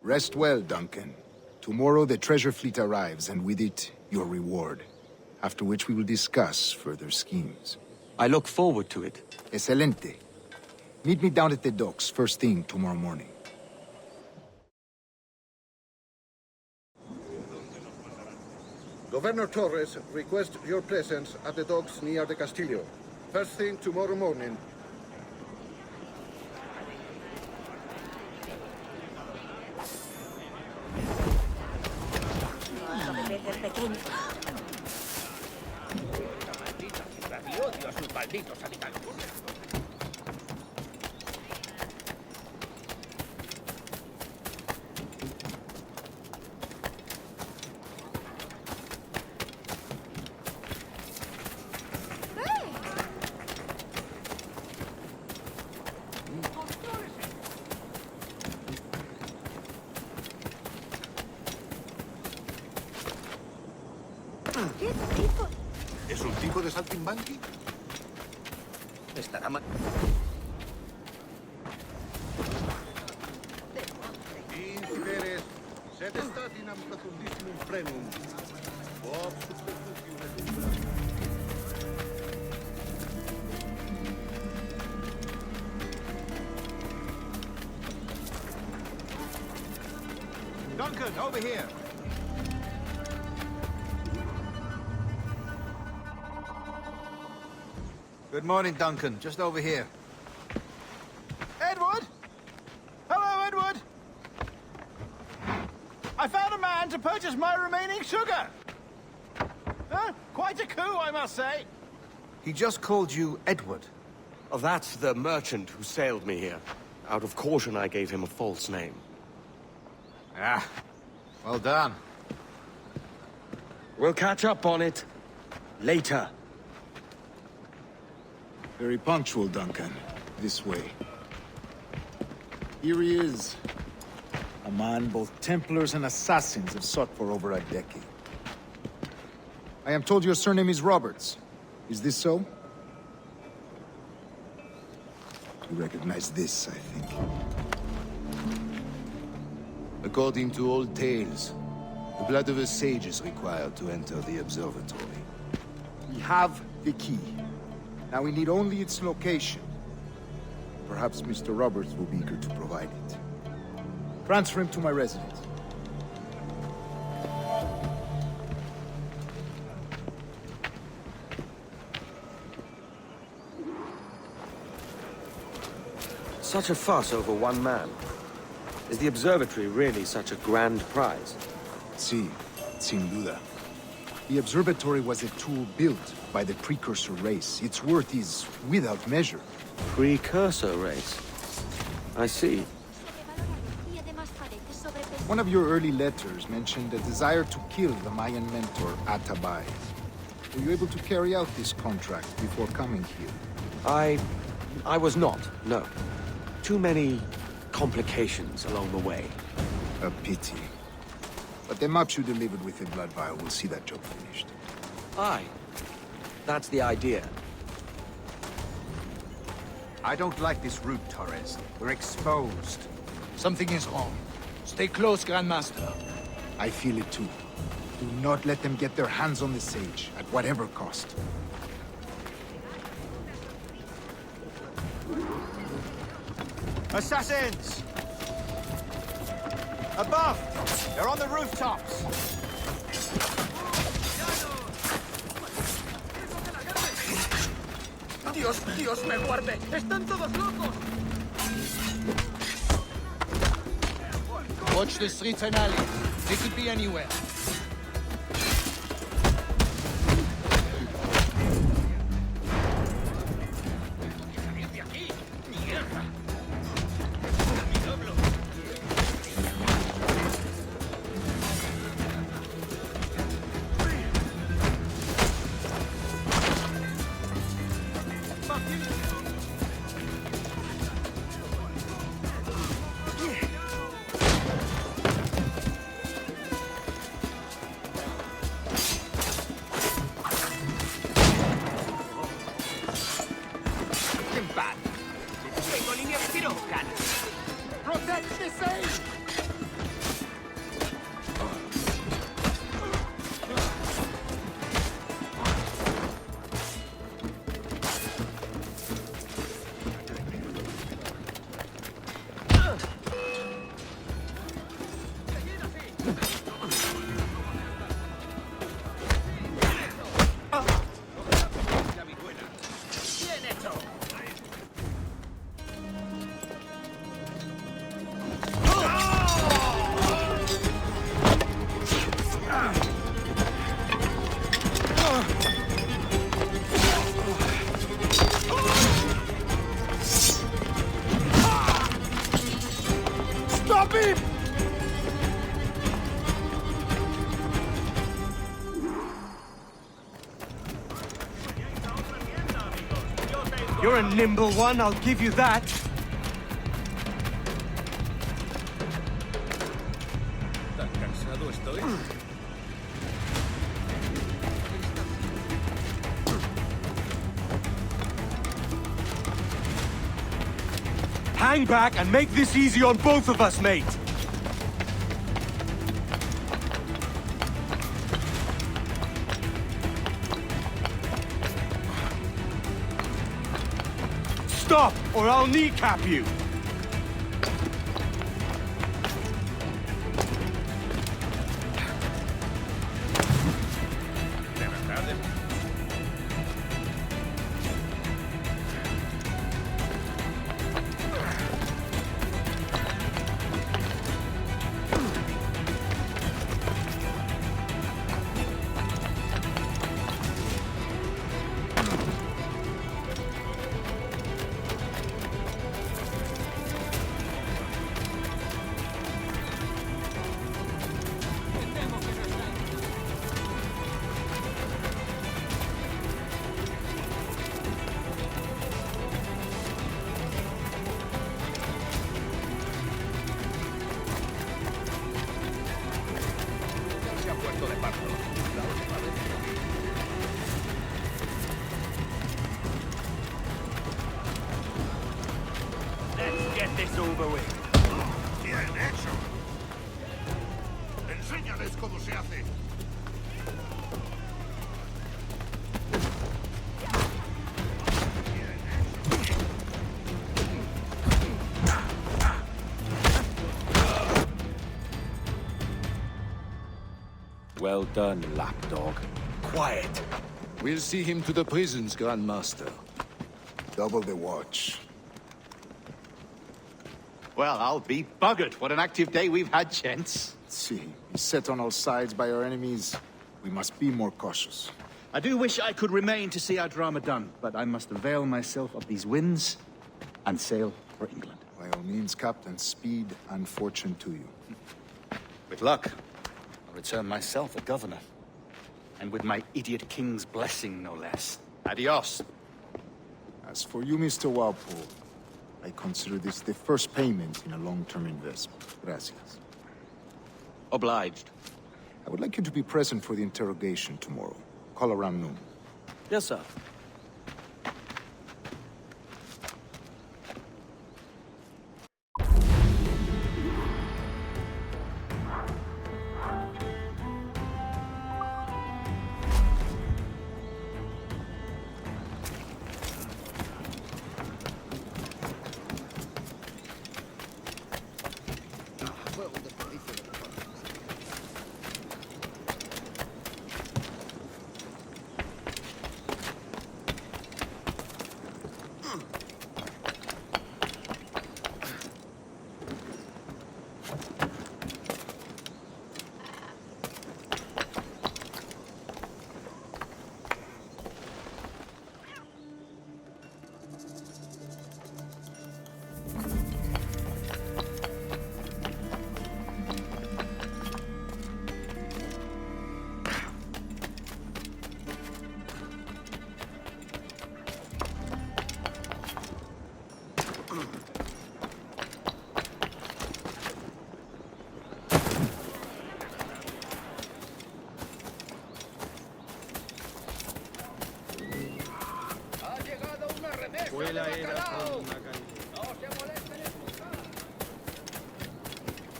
Rest well, Duncan. Tomorrow the treasure fleet arrives, and with it, your reward. After which we will discuss further schemes. I look forward to it. Excelente. Meet me down at the docks first thing tomorrow morning. Governor Torres requests your presence at the docks near the Castillo. First thing tomorrow morning. Odio a sus malditos habitantes. ¿Qué tipo? ¿Es un tipo de saltimbanqui? Estará mal. Insideres, sed statinam profundissimum prenum. Ob subterfugium. Duncan, over here. Good morning, Duncan. Just over here. Edward? Hello, Edward! I found a man to purchase my remaining sugar! Huh? Quite a coup, I must say. He just called you Edward. Oh, that's the merchant who sailed me here. Out of caution, I gave him a false name. Ah, well done. We'll catch up on it later. Very punctual, Duncan. This way. Here he is. A man both Templars and Assassins have sought for over a decade. I am told your surname is Roberts. Is this so? You recognize this, I think. According to old tales, the blood of a sage is required to enter the observatory. We have the key. Now we need only its location. Perhaps Mr. Roberts will be eager to provide it. Transfer him to my residence. Such a fuss over one man. Is the observatory really such a grand prize? Sí, sin duda. The observatory was a tool built by the precursor race. Its worth is without measure. Precursor race? I see. One of your early letters mentioned a desire to kill the Mayan mentor, Atabay. Were you able to carry out this contract before coming here? I was not, no. Too many complications along the way. A pity. But the maps you delivered with the blood vial will see that job finished. Aye. That's the idea. I don't like this route, Torres. We're exposed. Something is wrong. Stay close, Grandmaster. I feel it too. Do not let them get their hands on the sage, at whatever cost. Assassins! Above! They're on the rooftops! Dios me guarde. Están todos locos. Watch the streets and alleys. They could be anywhere. You're a nimble one, I'll give you that. Tan cansado estoy. Hang back and make this easy on both of us, mate. Stop, or I'll kneecap you! Let's get this over with. Bien hecho. Enséñales cómo se hace. Well done, lapdog. Quiet. We'll see him to the prisons, Grandmaster. Double the watch. Well, I'll be buggered. What an active day we've had, gents. See, beset on all sides by our enemies. We must be more cautious. I do wish I could remain to see our drama done, but I must avail myself of these winds and sail for England. By all means, Captain, speed and fortune to you. With luck, I'll return myself a governor. And with my idiot king's blessing, no less. Adios. As for you, Mr. Walpole, I consider this the first payment in a long-term investment. Gracias. Obliged. I would like you to be present for the interrogation tomorrow. Call around noon. Yes, sir.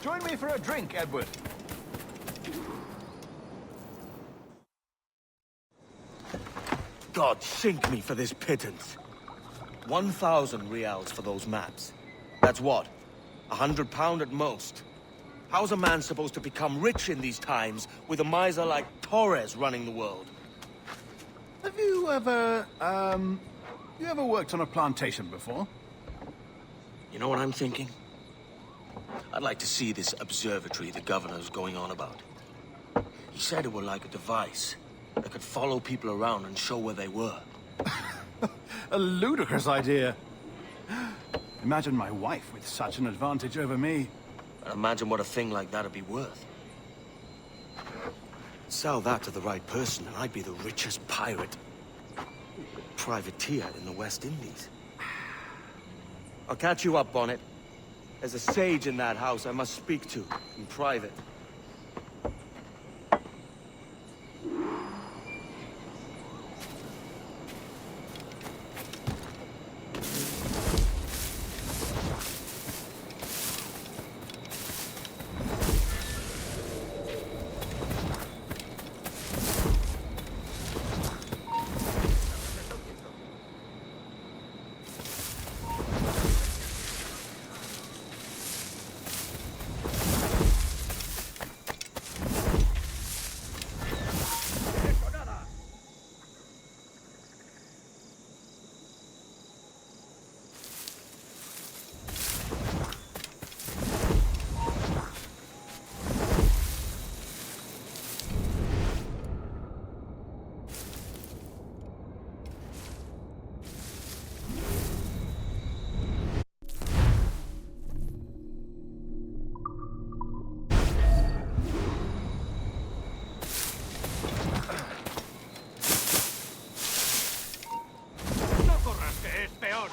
Join me for a drink, Edward. God sink me for this pittance. 1,000 reals for those maps. That's what? £100 at most. How's a man supposed to become rich in these times with a miser like Torres running the world? Have you ever, worked on a plantation before? You know what I'm thinking? I'd like to see this observatory the governor's going on about. He said it were like a device that could follow people around and show where they were. A ludicrous idea. Imagine my wife with such an advantage over me. And imagine what a thing like that'd be worth. Sell that to the right person and I'd be the richest pirate. privateer in the West Indies. I'll catch you up, Bonnet. There's a sage in that house I must speak to, in private. No corras, que es peor.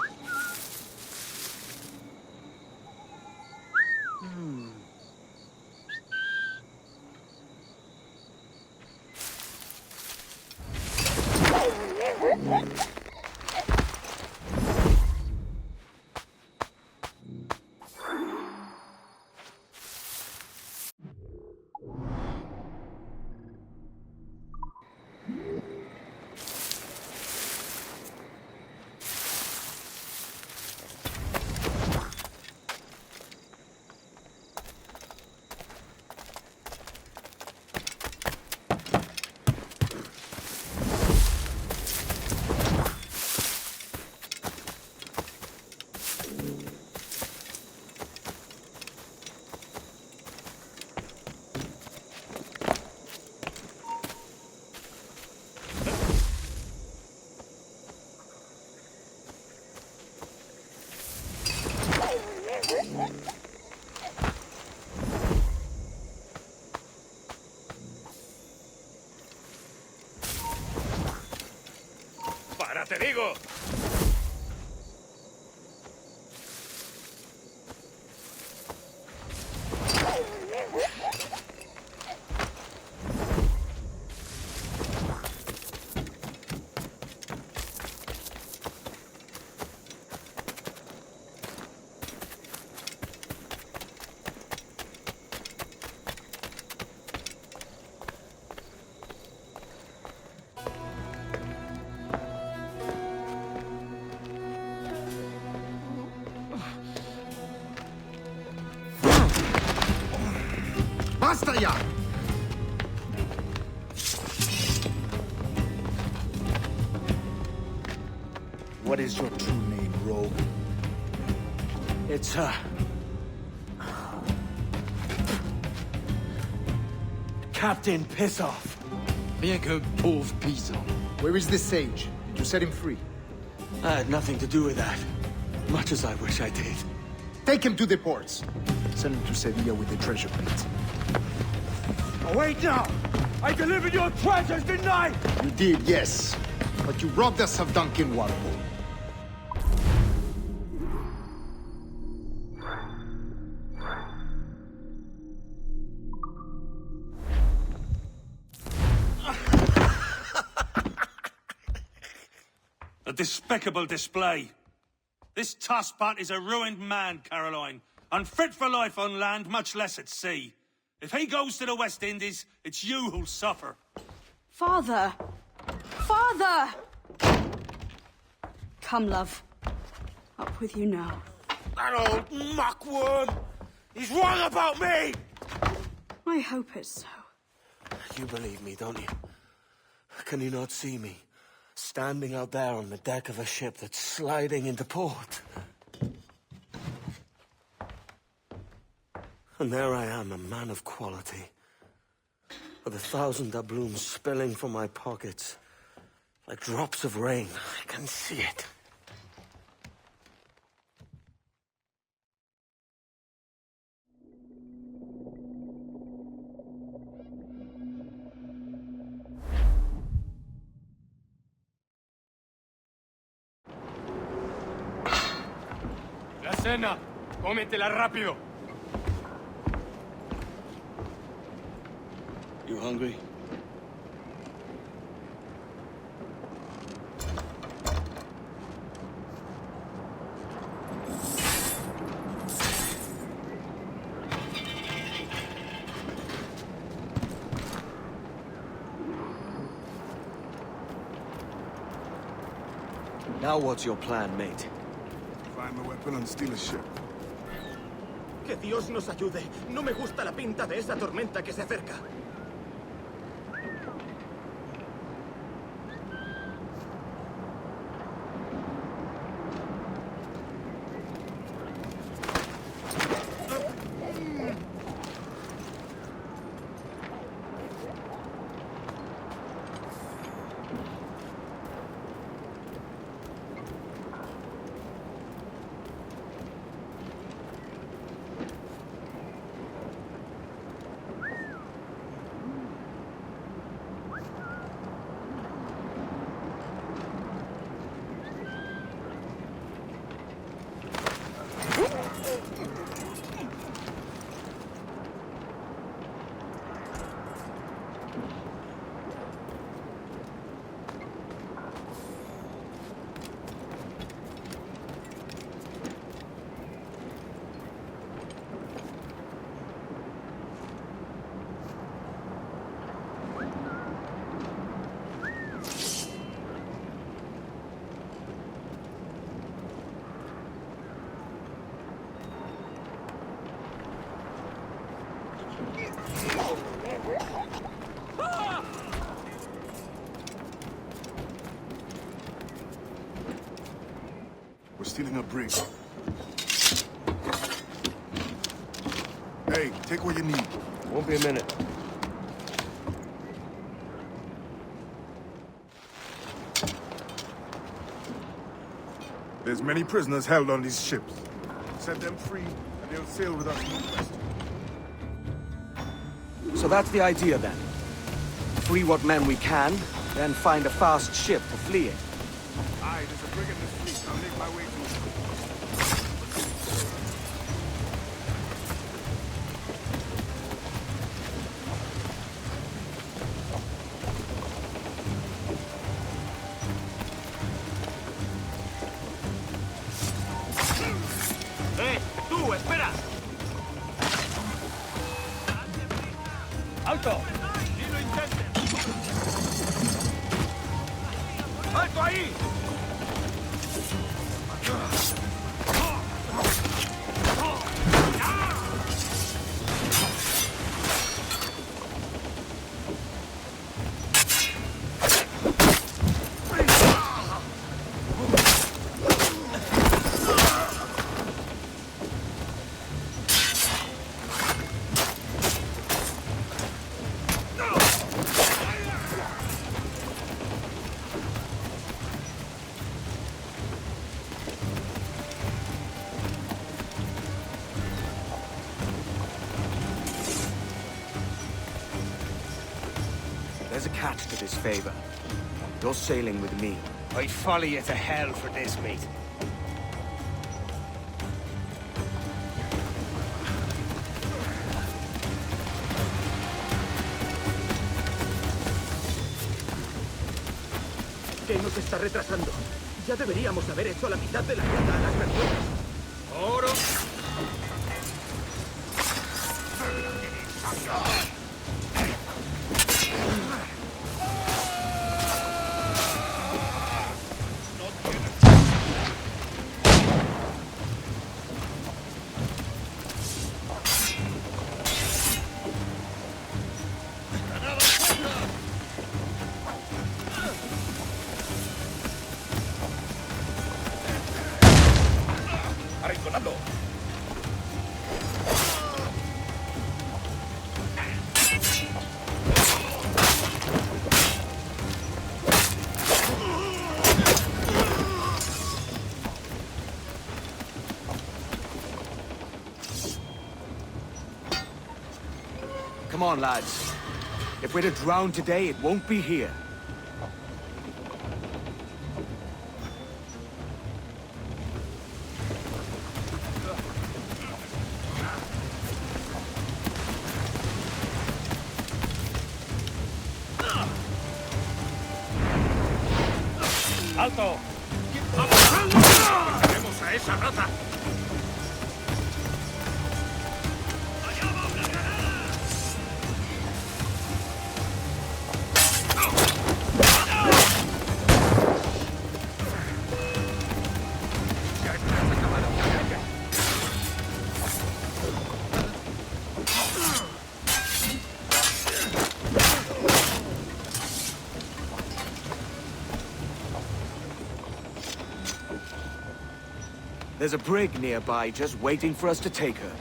¡Para, te digo! ¡Basta ya! What is your true name, rogue? It's, Captain Pissoff. Bien que pauvre paysan. Where is the sage? Did you set him free? I had nothing to do with that. Much as I wish I did. Take him to the ports. Send him to Sevilla with the treasure plate. Oh, wait now! I delivered your treasures, didn't I? You did, yes. But you robbed us of Duncan Walpole. A despicable display. This tosspot is a ruined man, Caroline. Unfit for life on land, much less at sea. If he goes to the West Indies, it's you who'll suffer. Father! Father! Come, love. Up with you now. That old muckworm! He's wrong about me! I hope it's so. You believe me, don't you? Can you not see me? Standing out there on the deck of a ship that's sliding into port. And there I am, a man of quality. With 1,000 doubloons spilling from my pockets. Like drops of rain. I can see it. Cena, cómetela rápido. You hungry? Now what's your plan, mate? Find the weapon and steal a ship. Que Dios nos ayude. No me gusta la pinta de esa tormenta que se acerca. We're stealing a brig. Hey, take what you need. Won't be a minute. There's many prisoners held on these ships. Set them free, and they'll sail with us no question. So that's the idea then. Free what men we can, then find a fast ship to flee in. Aye, there's a brig in this fleet. I'll make my way to it. ¡Tú, espera! ¡Alto! ¡Ni lo intenten! ¡Alto ahí! There's a catch to this favor. You're sailing with me. I'd follow you to hell for this, mate. ¿Qué nos está retrasando? Ya deberíamos haber hecho la mitad de la ruta a las personas. ¡Oro! ¡Arrinconando! Come on, lads. If we're to drown today, it won't be here. ¡Alto! ¡Tenemos a esa rata! There's a brig nearby just waiting for us to take her.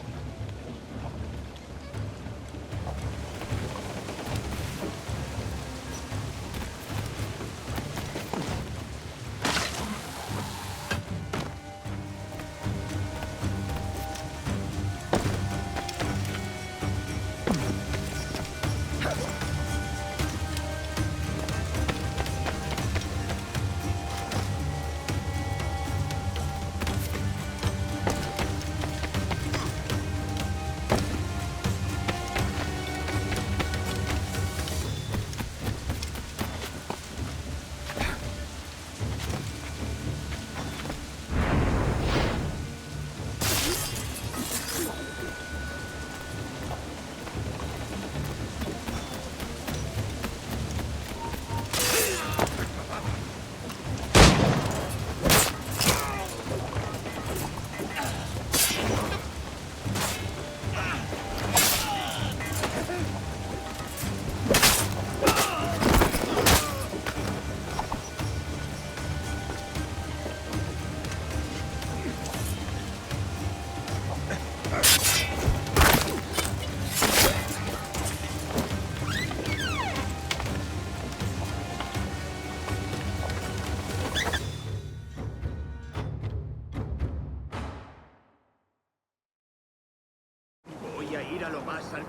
Voy a ir a lo más alto.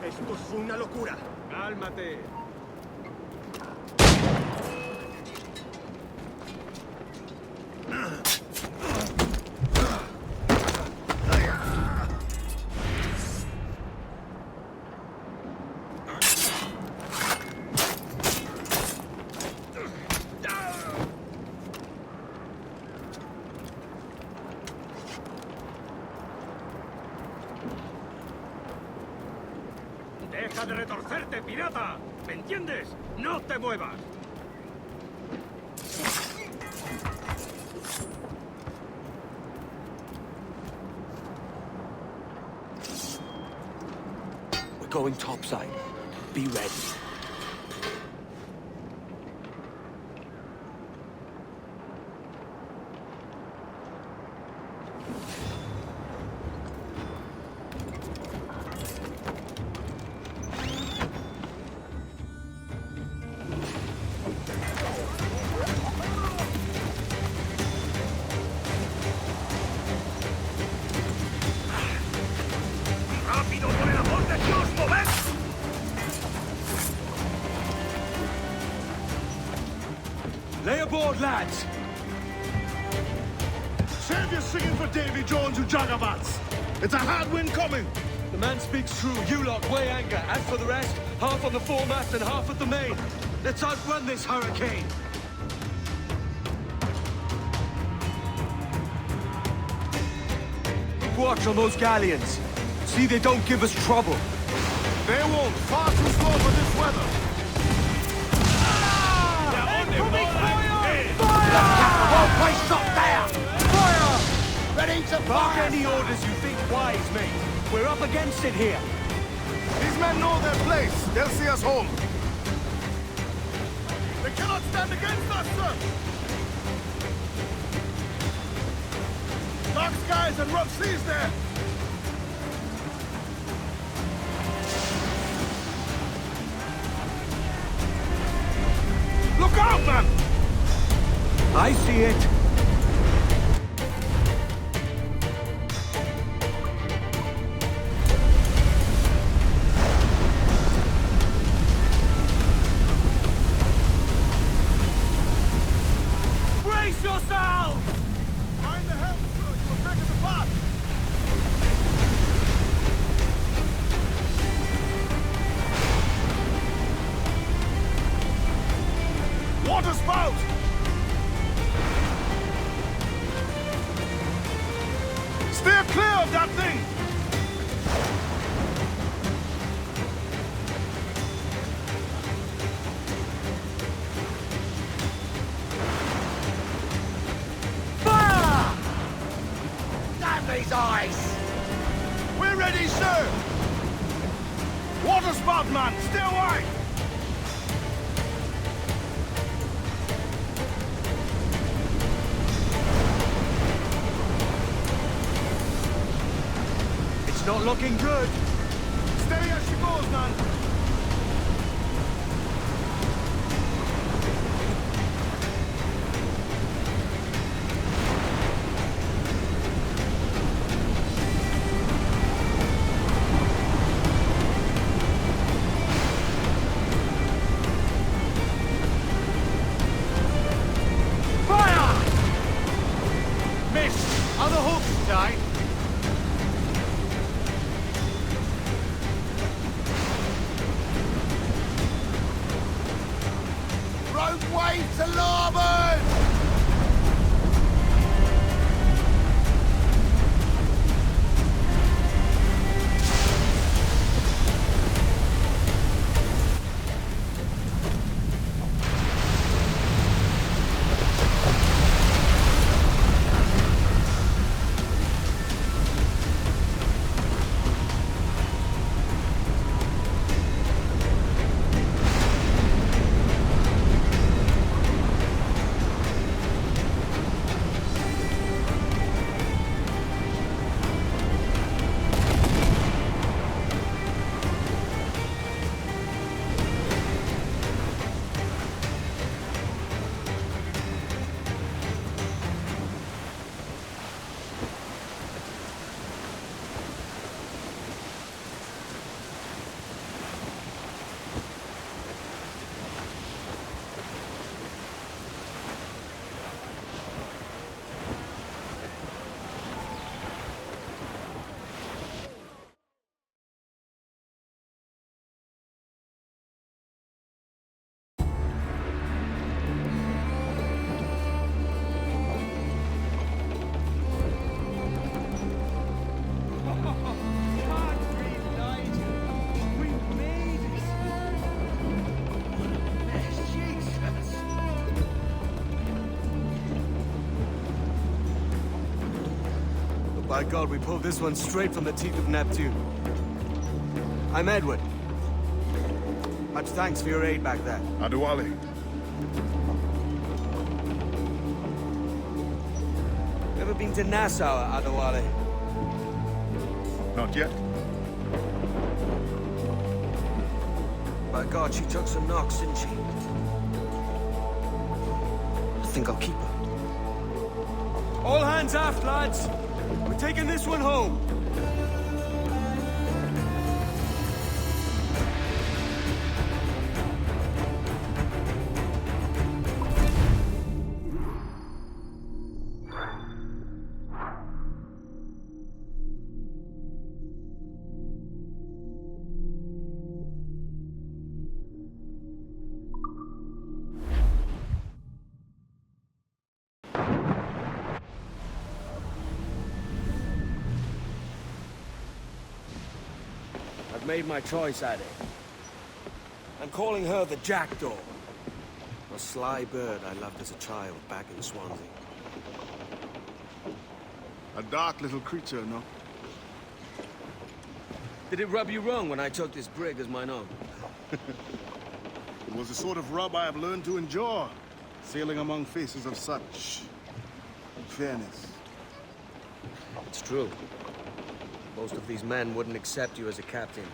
Esto es una locura. Cálmate. ¡Deja de retorcerte, pirata! ¿Me entiendes? ¡No te muevas! We're going topside. Be ready. ¡Rápido, por el amor de Dios, moved! Lay aboard, lads! Save your singing for Davy Jones, you jagabats! It's a hard wind coming! The man speaks true. You lot weigh anchor. As for the rest, half on the foremast and half at the main. Let's outrun this hurricane. Watch on those galleons. See they don't give us trouble. They won't. Far too slow for this weather. Well placed up there! Fire! Ready to Mark fire! any orders you think wise, mate. We're up against it here. These men know their place. They'll see us home. They cannot stand against us, sir! Dark skies and rough seas there! Look out, man! I see it. Brace yourself! Mind the helm, sir. You will break us apart. Water spout! Steer clear of that thing! Fire! Damn these eyes! We're ready, sir! Water spout, man! Stay away! It's not looking good. Steady as she goes, man! Are the hooks tight? Rope wave to larboard! By God, we pulled this one straight from the teeth of Neptune. I'm Edward. Much thanks for your aid back there. Adewale. Ever been to Nassau, Adewale? Not yet. By God, she took some knocks, didn't she? I think I'll keep her. All hands aft, lads! We're taking this one home. I've made my choice, Addy. I'm calling her the Jackdaw. A sly bird I loved as a child back in Swansea. A dark little creature, no? Did it rub you wrong when I took this brig as mine own? It was the sort of rub I have learned to endure, sailing among faces of such fairness. It's true. Most of these men wouldn't accept you as a captain.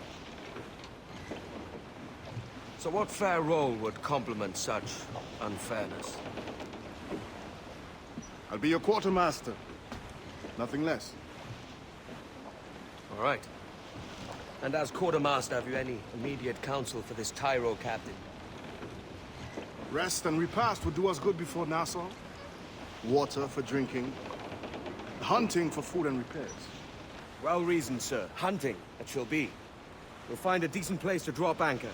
So what fair role would complement such unfairness? I'll be your quartermaster. Nothing less. All right. And as quartermaster, have you any immediate counsel for this Tyro captain? Rest and repast would do us good before Nassau. Water for drinking. Hunting for food and repairs. Well reasoned, sir. Hunting, it shall be. We'll find a decent place to drop anchor.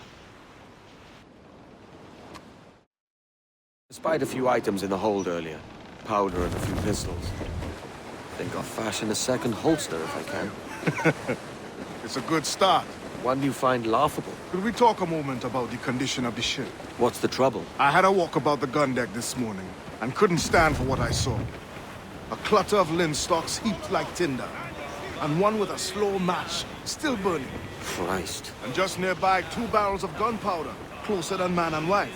Despite a few items in the hold earlier, powder and a few pistols, Think I'll fashion a second holster if I can. It's a good start. One you find laughable. Could we talk a moment about the condition of the ship? What's the trouble? I had a walk about the gun deck this morning, and couldn't stand for what I saw. A clutter of linstocks heaped like tinder, and one with a slow match, still burning. Christ. And just nearby, 2 barrels of gunpowder, closer than man and wife.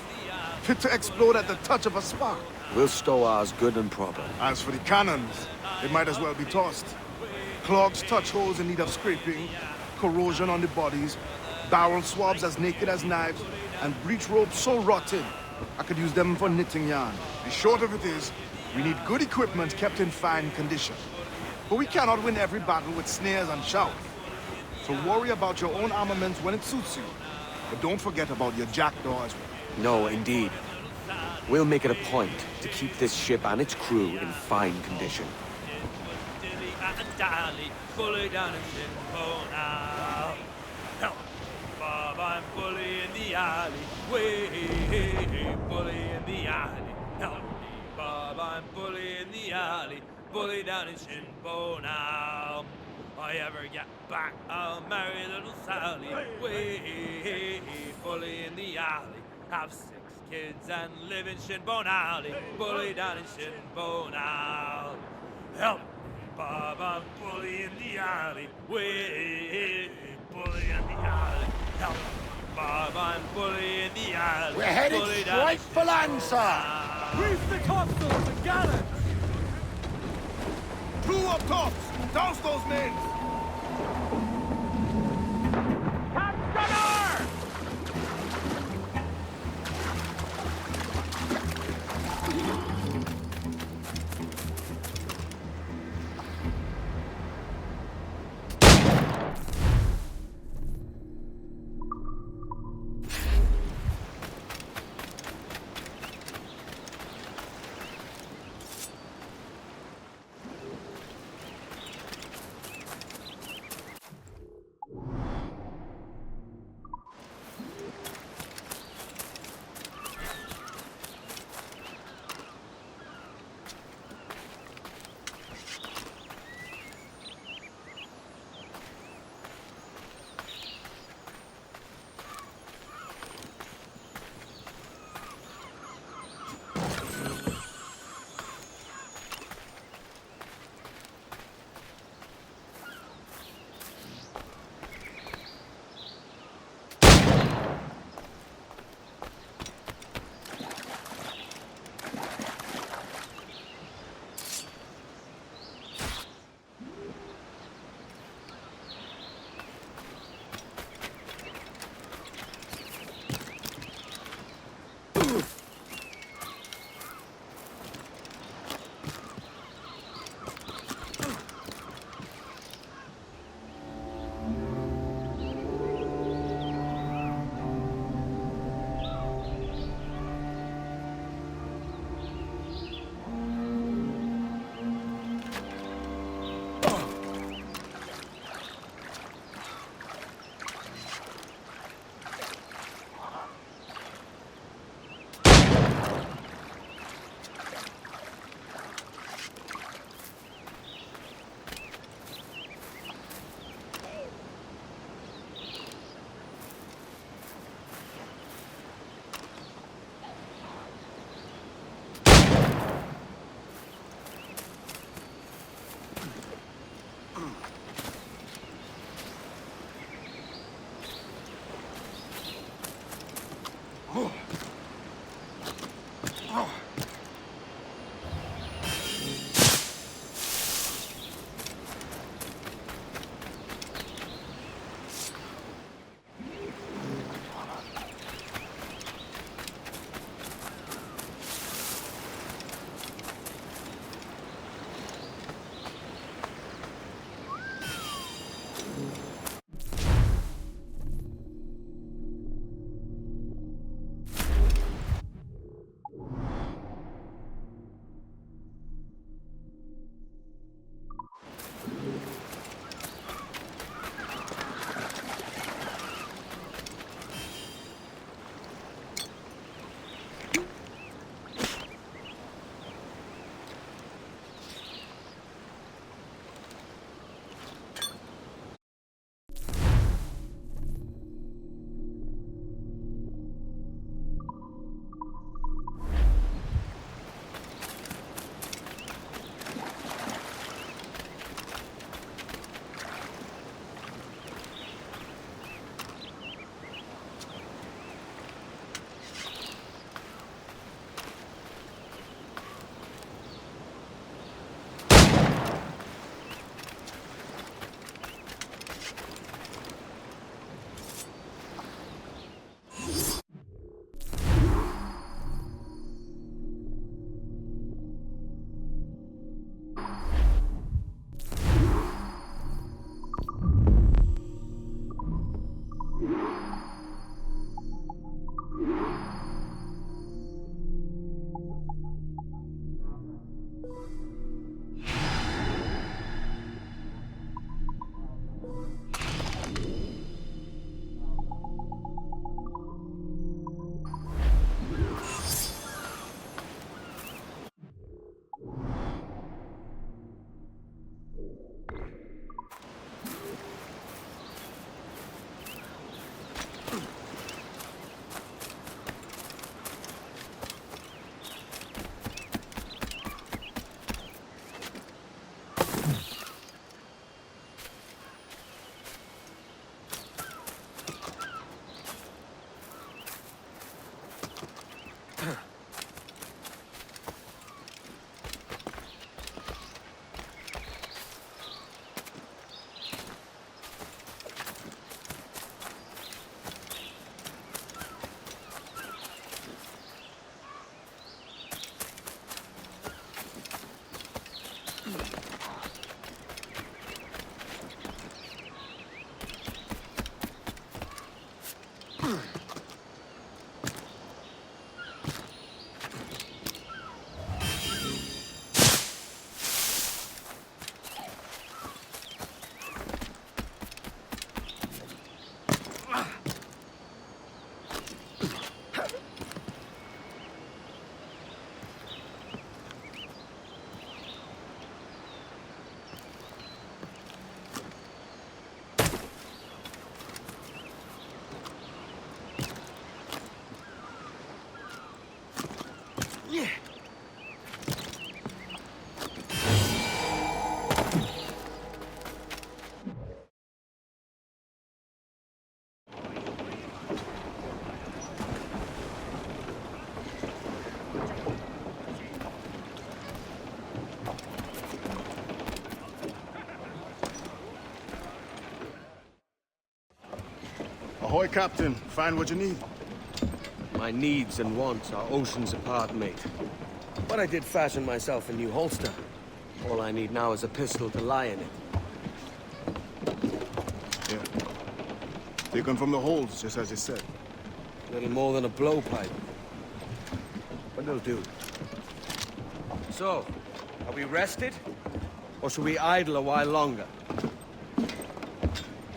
Fit to explode at the touch of a spark. We'll stow ours good and proper. As for the cannons, they might as well be tossed. Clogs touch holes in need of scraping, corrosion on the bodies, barrel swabs as naked as knives, and breech ropes so rotten, I could use them for knitting yarn. The short of it is, we need good equipment kept in fine condition. But we cannot win every battle with snares and shouts. So worry about your own armament when it suits you. But don't forget about your jackdaw as well. No, indeed. We'll make it a point to keep this ship and its crew in fine condition. Bob, I'm bully in the alley. Way, bully in the alley. Help me, Bob, I'm bully in the alley. Bully down in Shinbo now. I ever get back, I'll marry little Sally. Way, bully in the alley. Have 6 kids and live in Shinbone Alley. Bully down in Shinbone now. Help me, Bob, I'm bully in the alley. Way, bully in the alley. Help me, Bob, I'm bully in the alley. We're headed straight for land, sir. Reef the topsails and gallant. 2 up tops! Douse those men! Yeah. Ahoy, Captain. Find what you need. My needs and wants are oceans apart, mate. But I did fashion myself a new holster. All I need now is a pistol to lie in it. Yeah. Taken from the holds, just as you said. Little more than a blowpipe. But it'll do. So, are we rested? Or should we idle a while longer?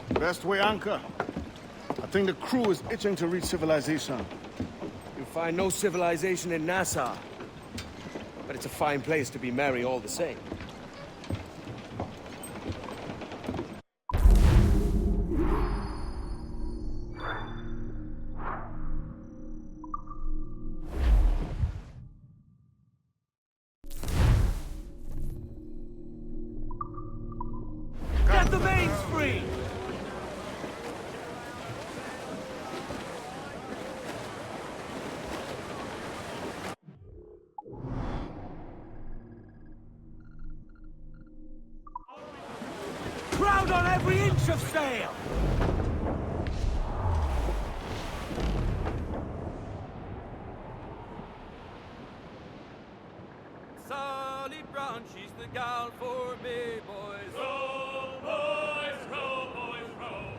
Best way anchor. I think the crew is itching to reach civilization. You'll find no civilization in Nassau. But it's a fine place to be merry all the same. Get the mains free! Crowd on every inch of sail! Sally Brown, she's the gal for me, boys. Row, boys, row, boys, row.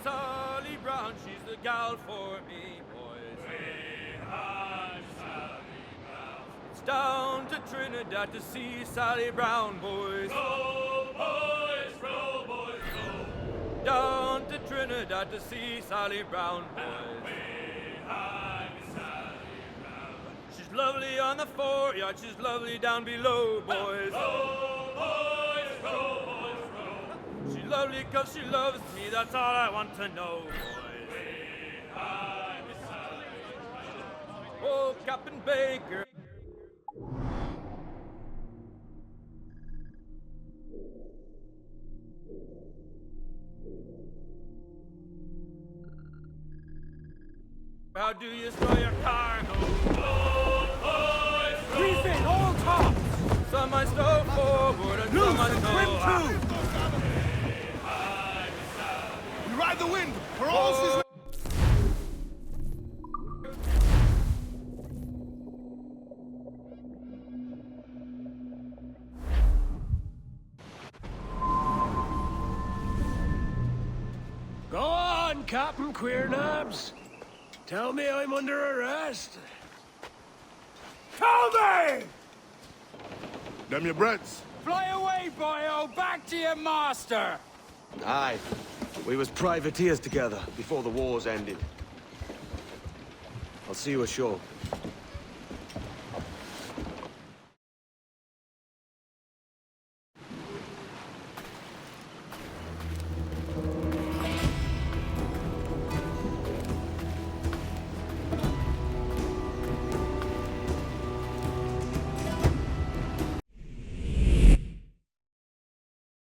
Sally Brown, she's the gal for me, boys. Hey, Sally Brown. It's down to Trinidad to see Sally Brown, boys. Row, boys, row, boys, row. Down to Trinidad to see Sally Brown, boys. She's lovely on the foreyard, she's lovely down below, boys. Row, boys, row, boys, row. She's lovely 'cause she loves me, that's all I want to know, boys. Oh, Captain Baker. How do you store your cargo? Reef in, all tops! Some I stow forward and some I stow We ride the wind! For all seasons! Go on, Captain Queernabs. Tell me I'm under arrest. Tell me! Them your breads. Fly away, boyo! Back to your master! Aye. We was privateers together before the wars ended. I'll see you ashore.